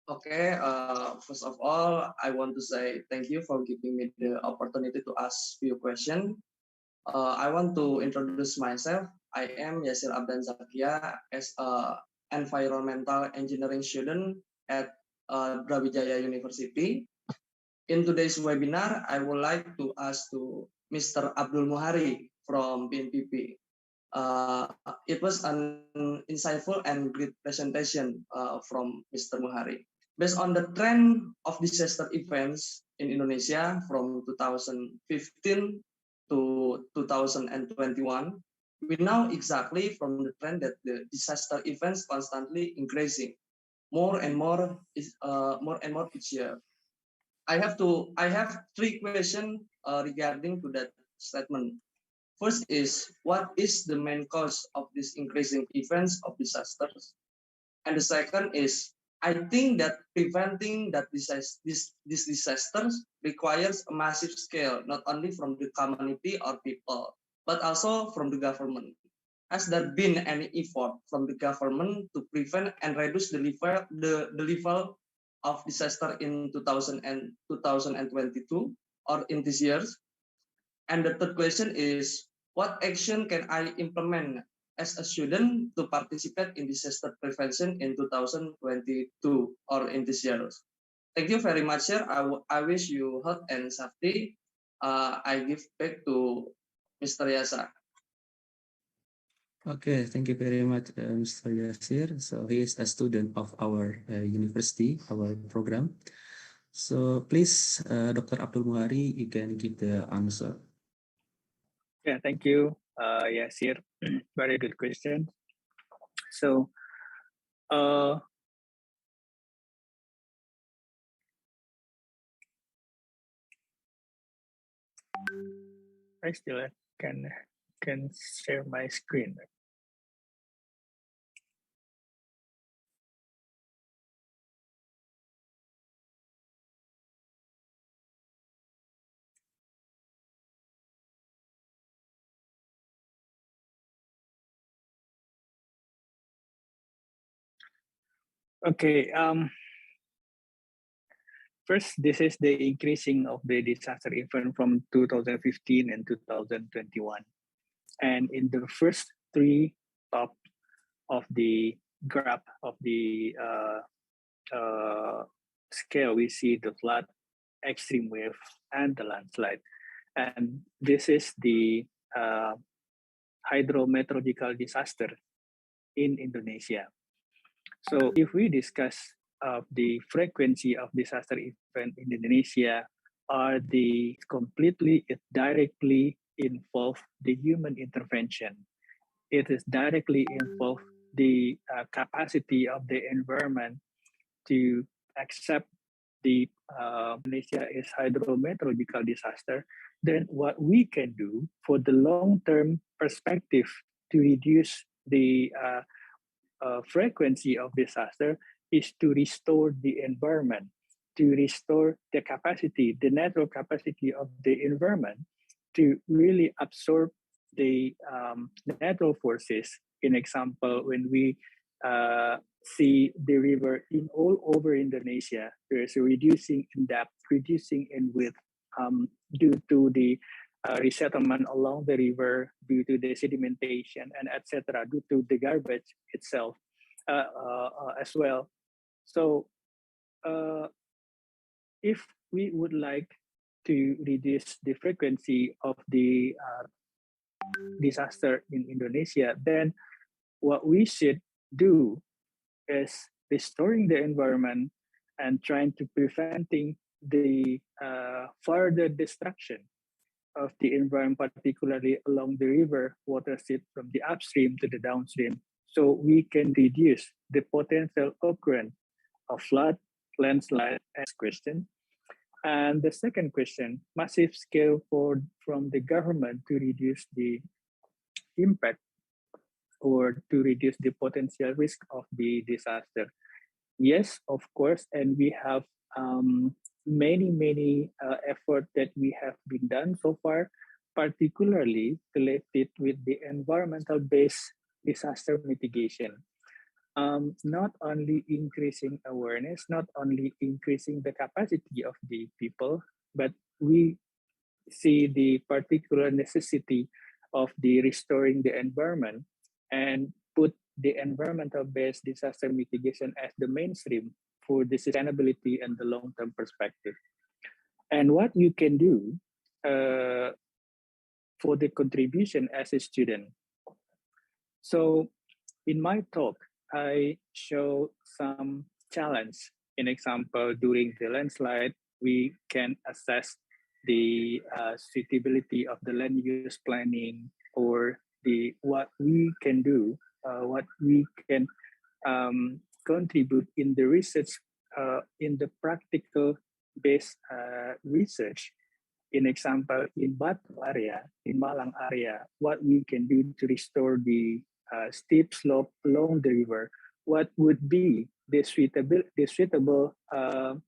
Okay, first of all, I want to say thank you for giving me the opportunity to ask few questions. I want to introduce myself. I am 𝑦𝒐𝒂𝒓𝒊𝒏𝒂𝒓 as an environmental engineering student at Brawijaya University. In today's webinar, I would like to ask to Mr. Abdul Muhari from BNPB. It was an insightful and great presentation from Mr. Muhari. Based on the trend of disaster events in Indonesia from 2015 to 2021, we know exactly from the trend that the disaster events constantly increasing more and more each year. I have three questions regarding to that statement. First is, what is the main cause of these increasing events of disasters? And the second is, I think that preventing that these disasters requires a massive scale, not only from the community or people, but also from the government. Has there been any effort from the government to prevent and reduce the level of disaster in 2022 or in these years? And the third question is, what action can I implement as a student to participate in disaster prevention in 2022 or in these years? Thank you very much, sir. I wish you health and safety. I give back to Mr. Yasa. Okay, thank you very much, Mr. Yasir. So he is a student of our university, our program. So please, Dr. Abdul Muhari, you can give the answer. Yeah, thank you. Yasir, very good question. So, I still can share my screen. Okay. First, this is the increasing of the disaster event from 2015 and 2021. And in the first three top of the graph of the scale, we see the flood extreme wave and the landslide. And this is the hydrometeorological disaster in Indonesia. So if we discuss the frequency of disaster event in Indonesia, are the completely, it directly involve the human intervention. It is directly involve the capacity of the environment to accept the Indonesia is hydrometeorological disaster. Then what we can do for the long-term perspective to reduce the frequency of disaster is to restore the environment, to restore the capacity, the natural capacity of the environment to really absorb the natural forces. In example, when we see the river in all over Indonesia, there is a reducing in depth, reducing in width due to the resettlement along the river, due to the sedimentation and etc., due to the garbage itself as well. So if we would like to reduce the frequency of the disaster in Indonesia, then what we should do is restoring the environment and trying to preventing the further destruction of the environment, particularly along the river water sheet from the upstream to the downstream, so we can reduce the potential occurrence of flood, landslide, as question. And the second question, massive scale from the government to reduce the impact or to reduce the potential risk of the disaster. Yes, of course, and we have many efforts that we have been done so far, particularly related with the environmental-based disaster mitigation. Not only increasing awareness, not only increasing the capacity of the people, but we see the particular necessity of the restoring the environment and put the environmental-based disaster mitigation as the mainstream for the sustainability and the long-term perspective. And what you can do for the contribution as a student. So in my talk, I show some challenge. In example, during the landslide, we can assess the suitability of the land use planning or what we can do, what we can contribute in the research, in the practical based research. In example, in Batu area, in Malang area, what we can do to restore the steep slope along the river, what would be the suitable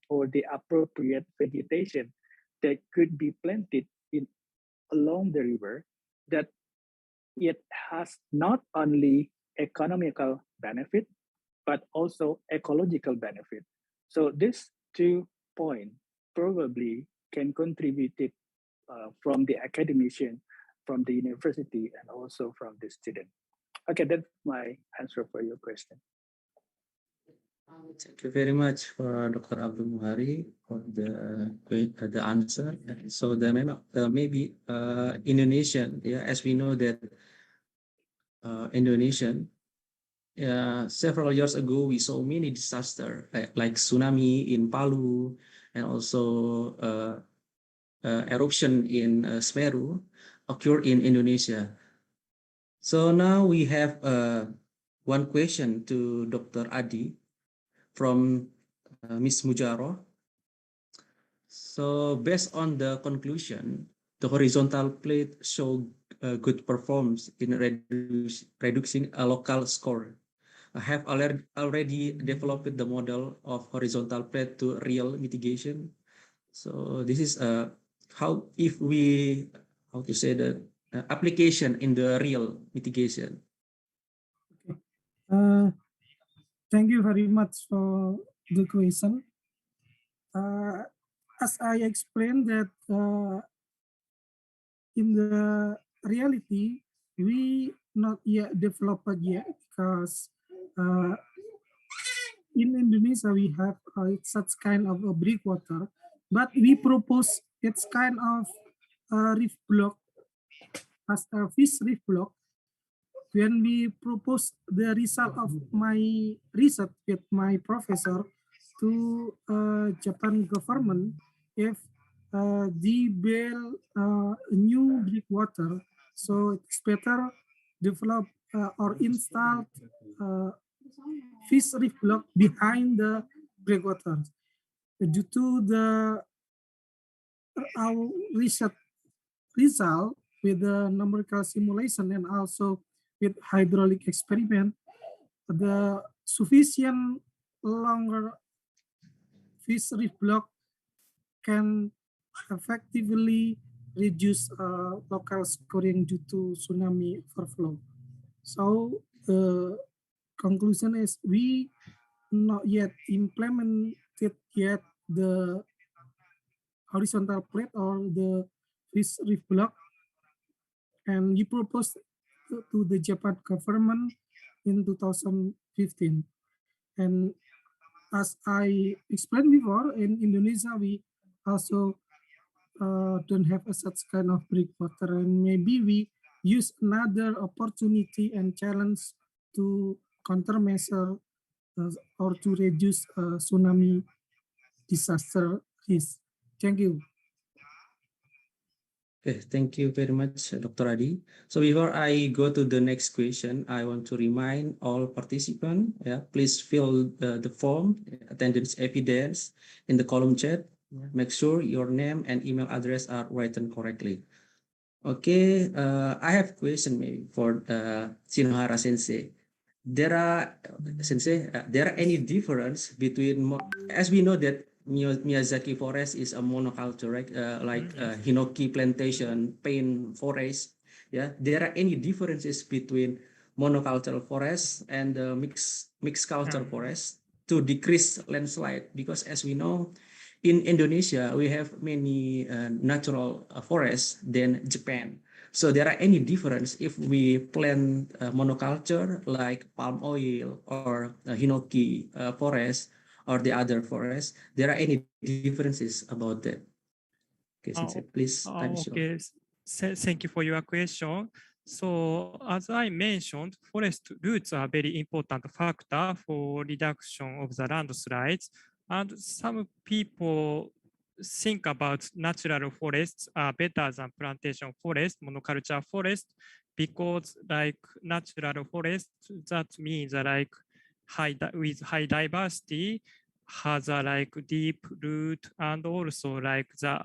or the appropriate vegetation that could be planted along the river that it has not only economical benefit, but also ecological benefit. So these 2 points probably can contribute it from the academician, from the university, and also from the student. Okay, that's my answer for your question. Thank you very much for Dr. Abdul Muhari for the answer. So maybe Indonesian, as we know that Indonesian, several years ago we saw many disasters like tsunami in Palu and also eruption in Semeru occurred in Indonesia. So now we have one question to Dr. Adi from Ms. Mujaroh. So based on the conclusion, the horizontal plate showed good performance in reducing a local score. I have already developed the model of horizontal plate to real mitigation. So this is how to say the application in the real mitigation. Okay. Thank you very much for the question. As I explained that in the reality, we not yet developed yet because in Indonesia we have such kind of a breakwater but we propose it's kind of reef block as a fish reef block. When we propose the result of my research with my professor to Japan government, if they build new breakwater, so it's better develop or install fish reef block behind the breakwater. Due to our research result with the numerical simulation and also with hydraulic experiment, the sufficient longer fish reef block can effectively reduce local scoring due to tsunami overflow. So the conclusion is we not yet implemented yet the horizontal plate or the fish reef block, and we proposed to the Japan government in 2015. And as I explained before, in Indonesia, we also don't have such kind of breakwater, and maybe we use another opportunity and challenge to countermeasure or to reduce tsunami disaster risk. Thank you. Okay, thank you very much, Dr. Adi. So before I go to the next question, I want to remind all participants, please fill the form, attendance evidence in the column chat. Make sure your name and email address are written correctly. Okay, I have a question maybe for Shinohara Sensei. There are any difference between, as we know that Miyazaki forest is a monoculture, right? Like hinoki plantation, pine forest. Yeah, there are any differences between monocultural forest and the mixed culture forest to decrease landslide? Because as we know, in Indonesia we have many natural forests than Japan. So there are any difference if we plant monoculture like palm oil or hinoki forest or the other forest? There are any differences about that? Okay, Sensei, please. Okay, thank you for your question. So as I mentioned, forest roots are very important factor for reduction of the landslides, and some people think about natural forests are better than plantation forest, monoculture forest, because like natural forest, that means like with high diversity, has a like deep root, and also like the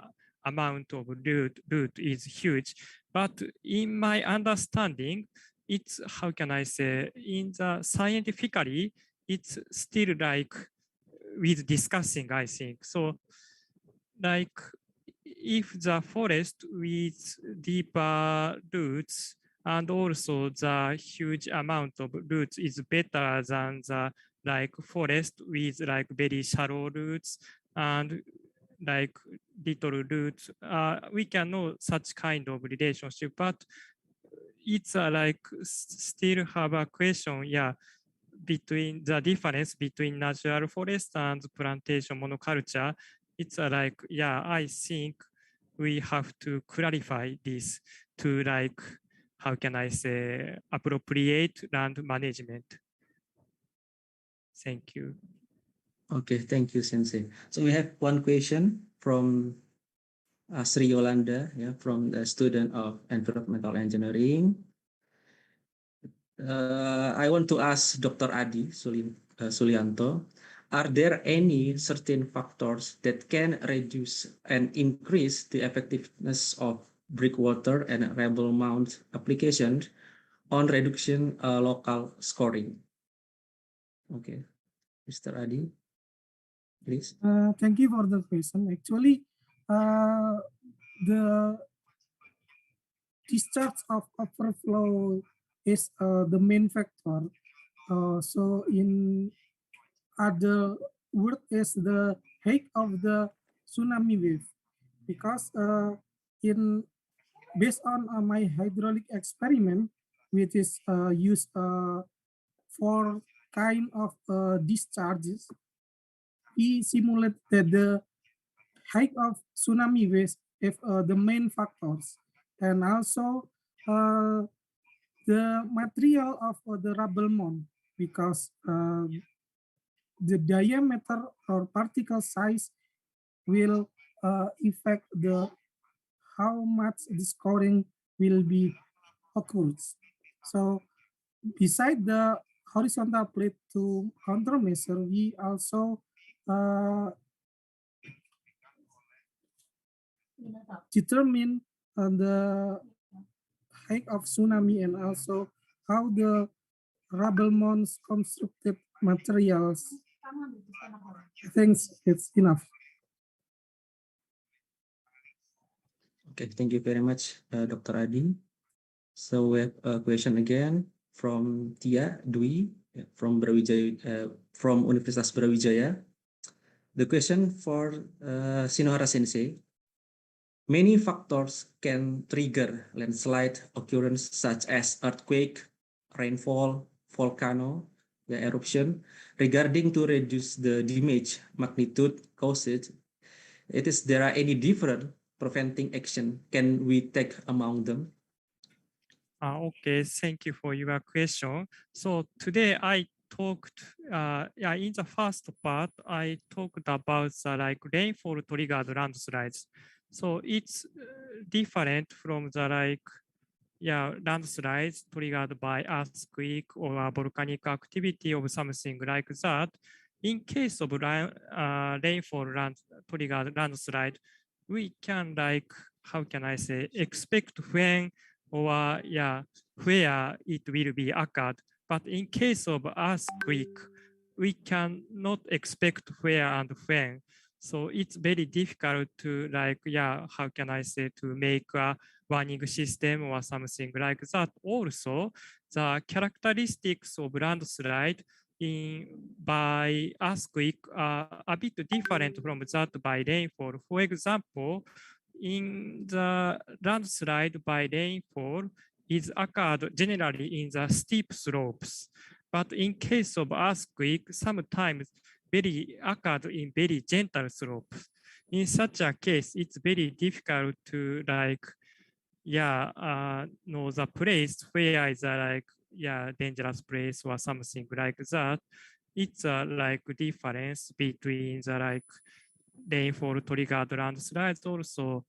amount of root is huge. But in my understanding, it's, how can I say, in the scientifically, it's still like with discussing, I think. So like if the forest with deeper roots and also the huge amount of roots is better than the like forest with like very shallow roots and like little roots, we can know such kind of relationship, but it's like still have a question, between the difference between natural forest and plantation monoculture. It's like, I think we have to clarify this to like, how can I say, appropriate land management. Thank you. Okay, thank you, Sensei. So we have one question from Sri Yolanda, from the student of environmental engineering. I want to ask Dr. Adi Sulianto, are there any certain factors that can reduce and increase the effectiveness of breakwater and rebel mount applications on reduction local scoring? Okay, Mr. Adi, please. Thank you for the question. Actually, the discharge of overflow is the main factor. So in other word is the height of the tsunami wave, because in based on my hydraulic experiment, which is use for kind of discharges, we simulated the height of tsunami waves if the main factors, and also the material of the rubble mound, because the diameter or particle size will affect the how much the scoring will be occurs. So beside the horizontal plate to countermeasure, we also determine the height of tsunami and also how the rubble mounds constructed materials. I think it's enough. Okay, thank you very much, Dr. Adi. So we have a question again from Tia Dwi from from Universitas Brawijaya. The question for Shinohara Sensei: many factors can trigger landslide occurrence, such as earthquake, rainfall, volcano, eruption. Regarding to reduce the damage magnitude caused, there are any different preventing action can we take among them? Okay, thank you for your question. So today I talked, in the first part, I talked about the rainfall triggered landslides. So it's different from the landslides triggered by earthquake or volcanic activity or something like that. In case of rainfall triggered landslide, we can how can I say, expect when or where it will be occurred. But in case of earthquake, we cannot expect where and when. So it's very difficult to how can I say, to make a warning system or something like that. Also, the characteristics of landslide by earthquake are a bit different from that by rainfall. For example, in the landslide by rainfall is occurred generally in the steep slopes. But in case of earthquake, sometimes very occurred in very gentle slopes. In such a case, it's very difficult to know the place where is a dangerous place or something like that. It's a difference between the rainfall triggered landslides, also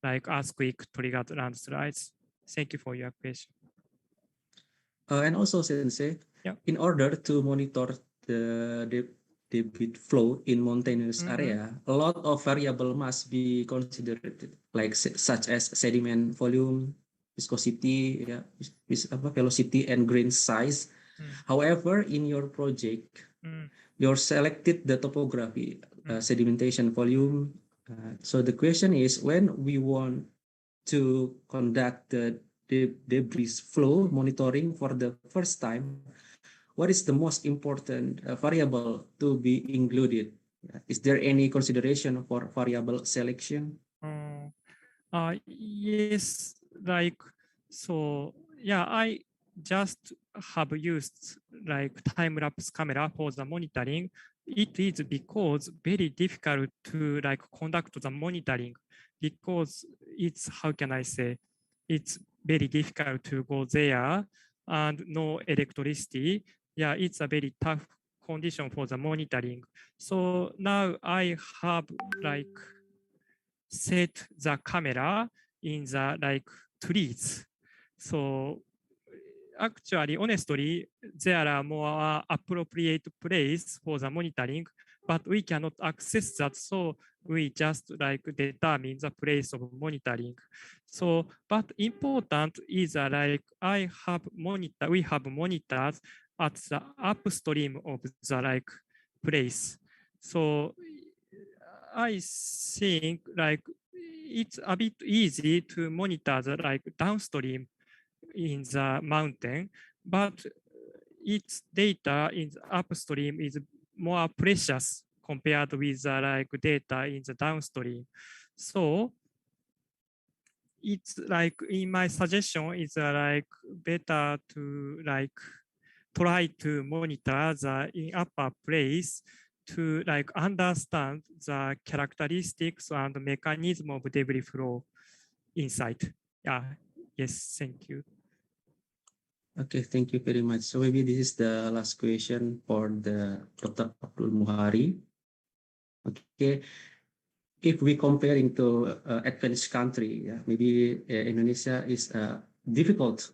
earthquake triggered landslides. Thank you for your question. And also, Sensei, in order to monitor the debit flow in mountainous area, a lot of variable must be considered, such as sediment volume, viscosity, velocity, and grain size. However, in your project, you selected the topography, sedimentation volume. So the question is, when we want to conduct the debris flow monitoring for the first time, what is the most important variable to be included? Is there any consideration for variable selection? Yes, I just have used time-lapse camera for the monitoring. It is because very difficult to conduct the monitoring, because it's, how can I say, it's very difficult to go there and no electricity. Yeah, it's a very tough condition for the monitoring. So now I have set the camera in the trees. So actually, honestly, there are more appropriate place for the monitoring, but we cannot access that. So we just determine the place of monitoring. So, but important is we have monitors at the upstream of the place. So I think it's a bit easy to monitor the downstream in the mountain, but its data in the upstream is more precious compared with the data in the downstream. So it's in my suggestion, it's better to try to monitor the in upper place to like understand the characteristics and mechanism of debris flow inside. Yeah, yes, thank you. Okay, thank you very much. So maybe this is the last question for the Dr. Abdul Muhari. Okay, if we comparing to advanced country, yeah, maybe Indonesia is difficult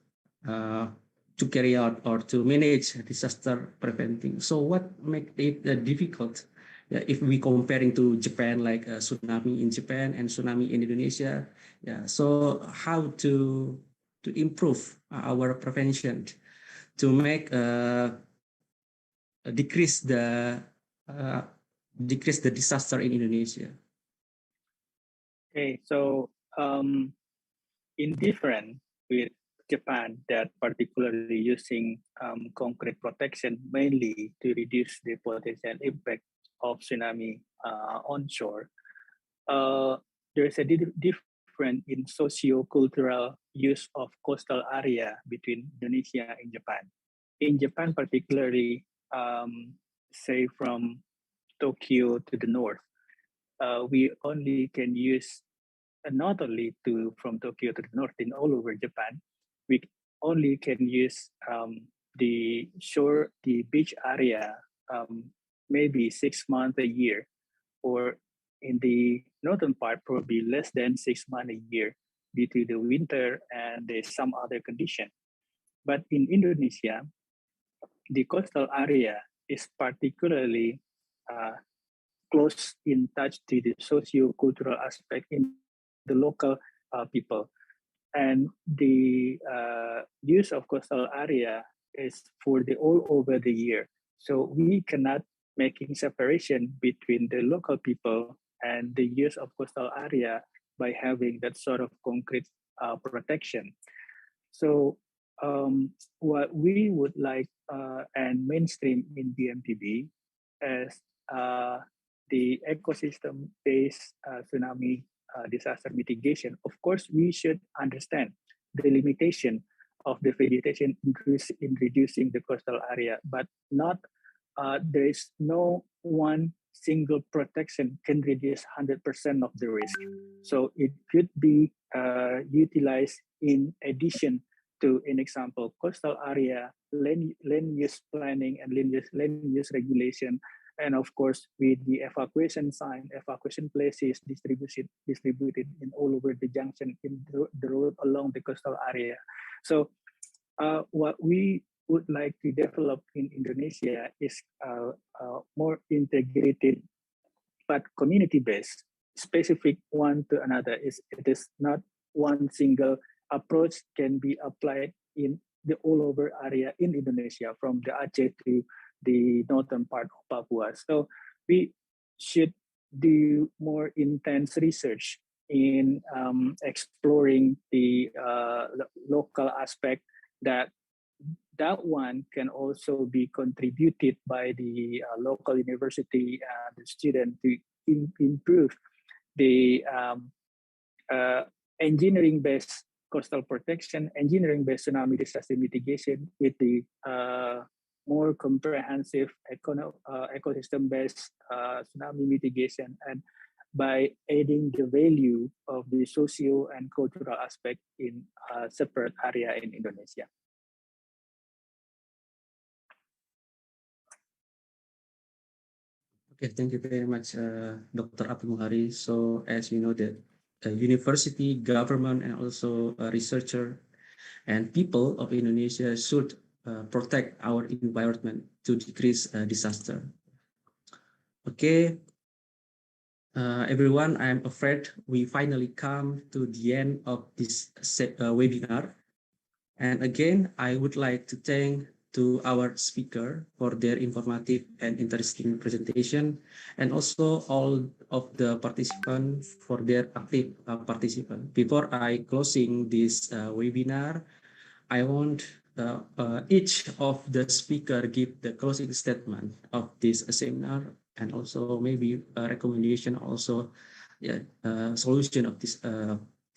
to carry out or to manage disaster preventing. So what make it difficult? Yeah, if we comparing to Japan, like tsunami in Japan and tsunami in Indonesia, yeah. So how to improve our prevention to make decrease the disaster in Indonesia? Okay, so indifferent with Japan that particularly using concrete protection mainly to reduce the potential impact of tsunami onshore. There's a difference in socio-cultural use of coastal area between Indonesia and Japan. In Japan particularly, say from Tokyo to the north, we only can use not only from Tokyo to the north in all over Japan, we only can use the beach area maybe 6 months a year, or in the northern part probably less than 6 months a year due to the winter and some other condition. But in Indonesia, the coastal area is particularly close in touch to the socio-cultural aspect in the local people. And the use of coastal area is for the all over the year. So we cannot making separation between the local people and the use of coastal area by having that sort of concrete protection. So what we would like and mainstream in BNPB as the ecosystem-based tsunami disaster mitigation. Of course, we should understand the limitation of the vegetation increase in reducing the coastal area, but not there is no one single protection can reduce 100% of the risk. So it could be utilized in addition to, in example, coastal area, land use planning and land use regulation, and of course with the evacuation sign, evacuation places distributed in all over the junction in the road along the coastal area. So what we would like to develop in Indonesia is more integrated but community-based, specific one to another. It is not one single approach can be applied in the all over area in Indonesia, from the Aceh to the northern part of Papua. So we should do more intense research in exploring the local aspect that one can also be contributed by the local university and the student to improve the engineering-based coastal protection, engineering-based tsunami disaster mitigation with the more comprehensive ecosystem-based tsunami mitigation, and by adding the value of the socio and cultural aspect in a separate area in Indonesia. Okay, thank you very much, Dr. Abdul Muhari. So as you know that university, government, and also a researcher and people of Indonesia should protect our environment to decrease disaster. Okay, everyone, I'm afraid we finally come to the end of this webinar. And again, I would like to thank to our speaker for their informative and interesting presentation, and also all of the participants for their active participation. Before I closing this webinar, I want each of the speaker give the closing statement of this seminar, and also maybe a recommendation, also solution of this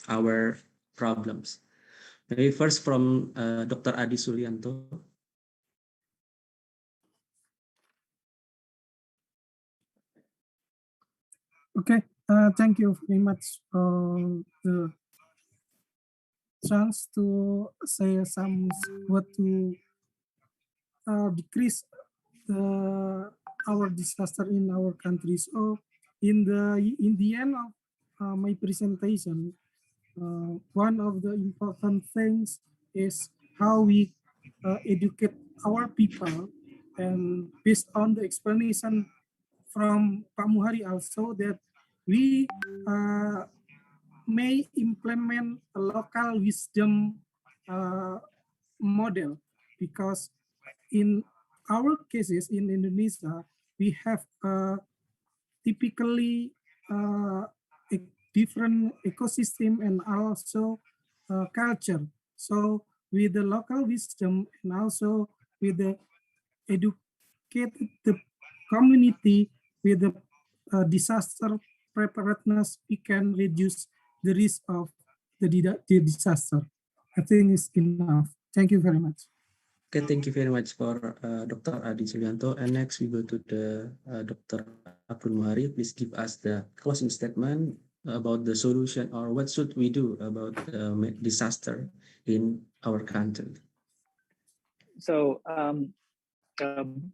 our problems. Maybe first from Dr. Adi Sulianto. Okay, thank you very much for the chance to say some what to decrease our disaster in our country. So in the end of my presentation, one of the important things is how we educate our people, and based on the explanation from Pak Muhari also, that we may implement a local wisdom model, because in our cases in Indonesia, we have typically a different ecosystem and also culture. So with the local wisdom and also with the educated the community with the disaster preparedness, we can reduce the risk of the disaster. I think it's enough. Thank you very much. Okay, thank you very much for Dr. Adi Sulianto. And next we go to the Dr. Abdul Muhari. Please give us the closing statement about the solution, or what should we do about disaster in our country. So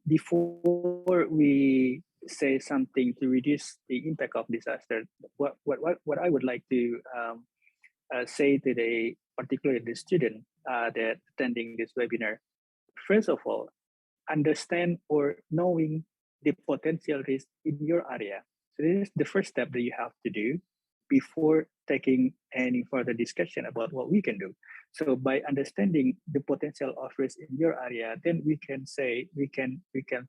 before we say something to reduce the impact of disaster, what I would like to say today, particularly the student that attending this webinar, first of all, understand or knowing the potential risk in your area. So this is the first step that you have to do before taking any further discussion about what we can do. So by understanding the potential of risk in your area, then we can say, we can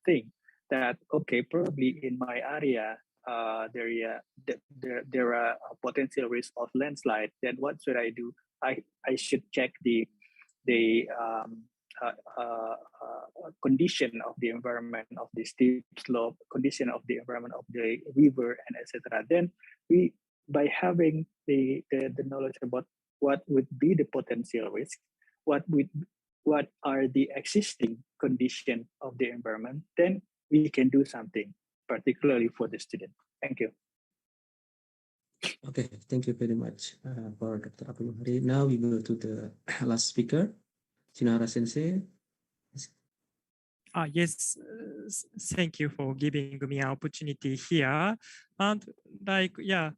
think that, okay, probably in my area, there are a potential risk of landslide. Then what should I do? I should check the condition of the environment of the steep slope, condition of the environment of the river, and etc. Then we, by having the knowledge about what would be the potential risk, what are the existing condition of the environment, then we can do something, particularly for the student. Thank you. Okay, thank you very much for Dr. Abdul Muhari. Now we go to the last speaker, Chinara Sensei. Yes, thank you for giving me an opportunity here. And like, yeah,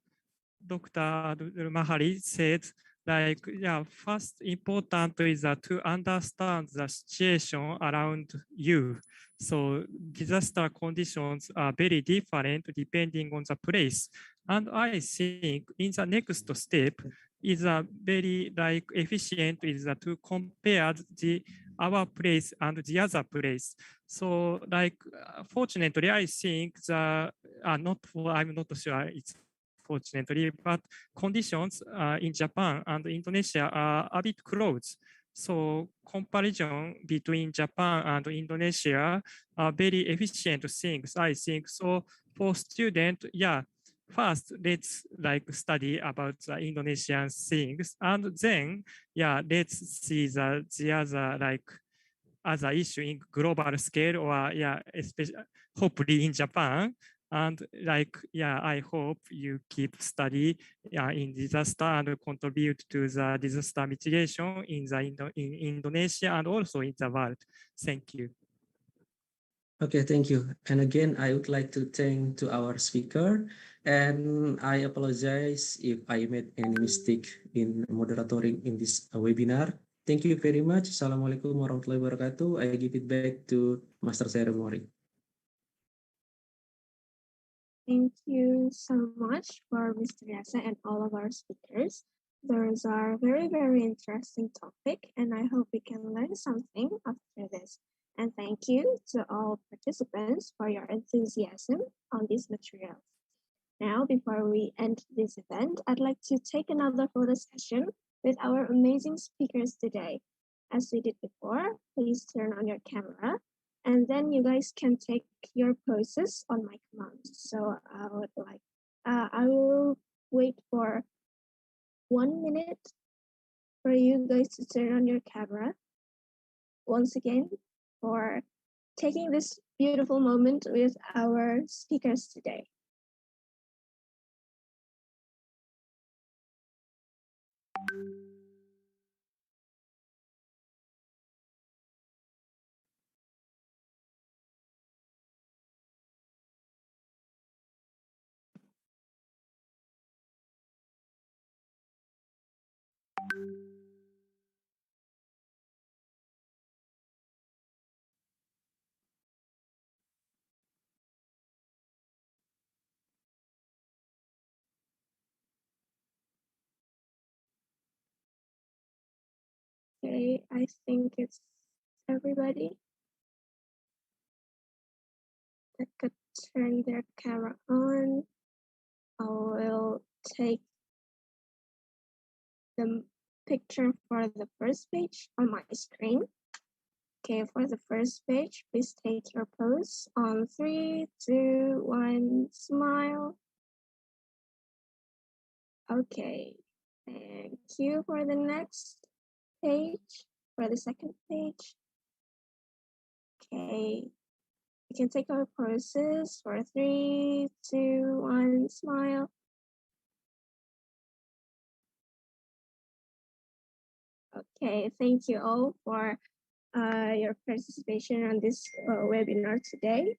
Dr. Mahari said, like, yeah, first important is to understand the situation around you. So disaster conditions are very different depending on the place. And I think in the next step is a very like efficient is to compare our place and the other place. So like, fortunately, I think I'm not sure it's fortunately, but conditions in Japan and Indonesia are a bit close. So comparison between Japan and Indonesia are very efficient things, I think. So for students, yeah, first let's like study about the Indonesian things, and then yeah, let's see the other like other issue in global scale, or yeah, especially hopefully in Japan. And like, yeah, I hope you keep study in disaster and contribute to the disaster mitigation in Indonesia and also in the world. Thank you. Okay, thank you. And again, I would like to thank to our speaker, and I apologize if I made any mistake in moderating in this webinar. Thank you very much. Assalamualaikum warahmatullahi wabarakatuh. I give it back to Master Ceremony. Thank you so much for Mr. Yasa and all of our speakers. Those are very, very interesting topic, and I hope we can learn something after this. And thank you to all participants for your enthusiasm on these materials. Now, before we end this event, I'd like to take another photo session with our amazing speakers today. As we did before, please turn on your camera, and then you guys can take your poses on my command. So I will wait for 1 minute for you guys to turn on your camera. Once again, for taking this beautiful moment with our speakers today. Okay, I think it's everybody that could turn their camera on. I will take the picture for the first page on my screen. Okay, for the first page, please take your pose on 3, 2, 1, smile. Okay, thank you. For the next page, for the second page. Okay, you can take our poses for 3, 2, 1, smile. Okay, thank you all for your participation on this webinar today.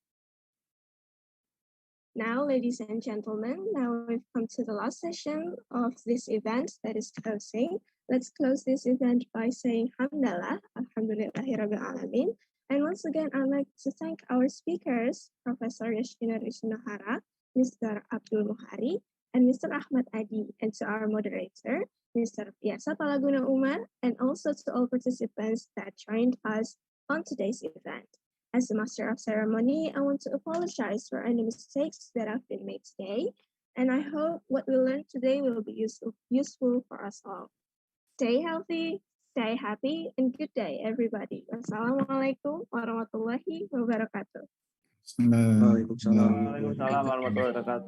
Now, ladies and gentlemen, now we've come to the last session of this event, that is closing. Let's close this event by saying Hamdallah, Alhamdulillahirabbil Alamin. And once again, I'd like to thank our speakers, Professor Yashina Rishinahara, Mr. Abdul Muhari, and Mr. Ahmad Adi, and to our moderator, Mr. 𝑦𝒏𝒂𝒓𝒊𝒏𝒂𝒓, and also to all participants that joined us on today's event. As the Master of Ceremony, I want to apologize for any mistakes that have been made today, and I hope what we learned today will be useful for us all. Stay healthy, stay happy, and good day, everybody. Wassalamualaikum warahmatullahi wabarakatuh. Waalaikumsalam. Waalaikumsalam warahmatullahi wabarakatuh.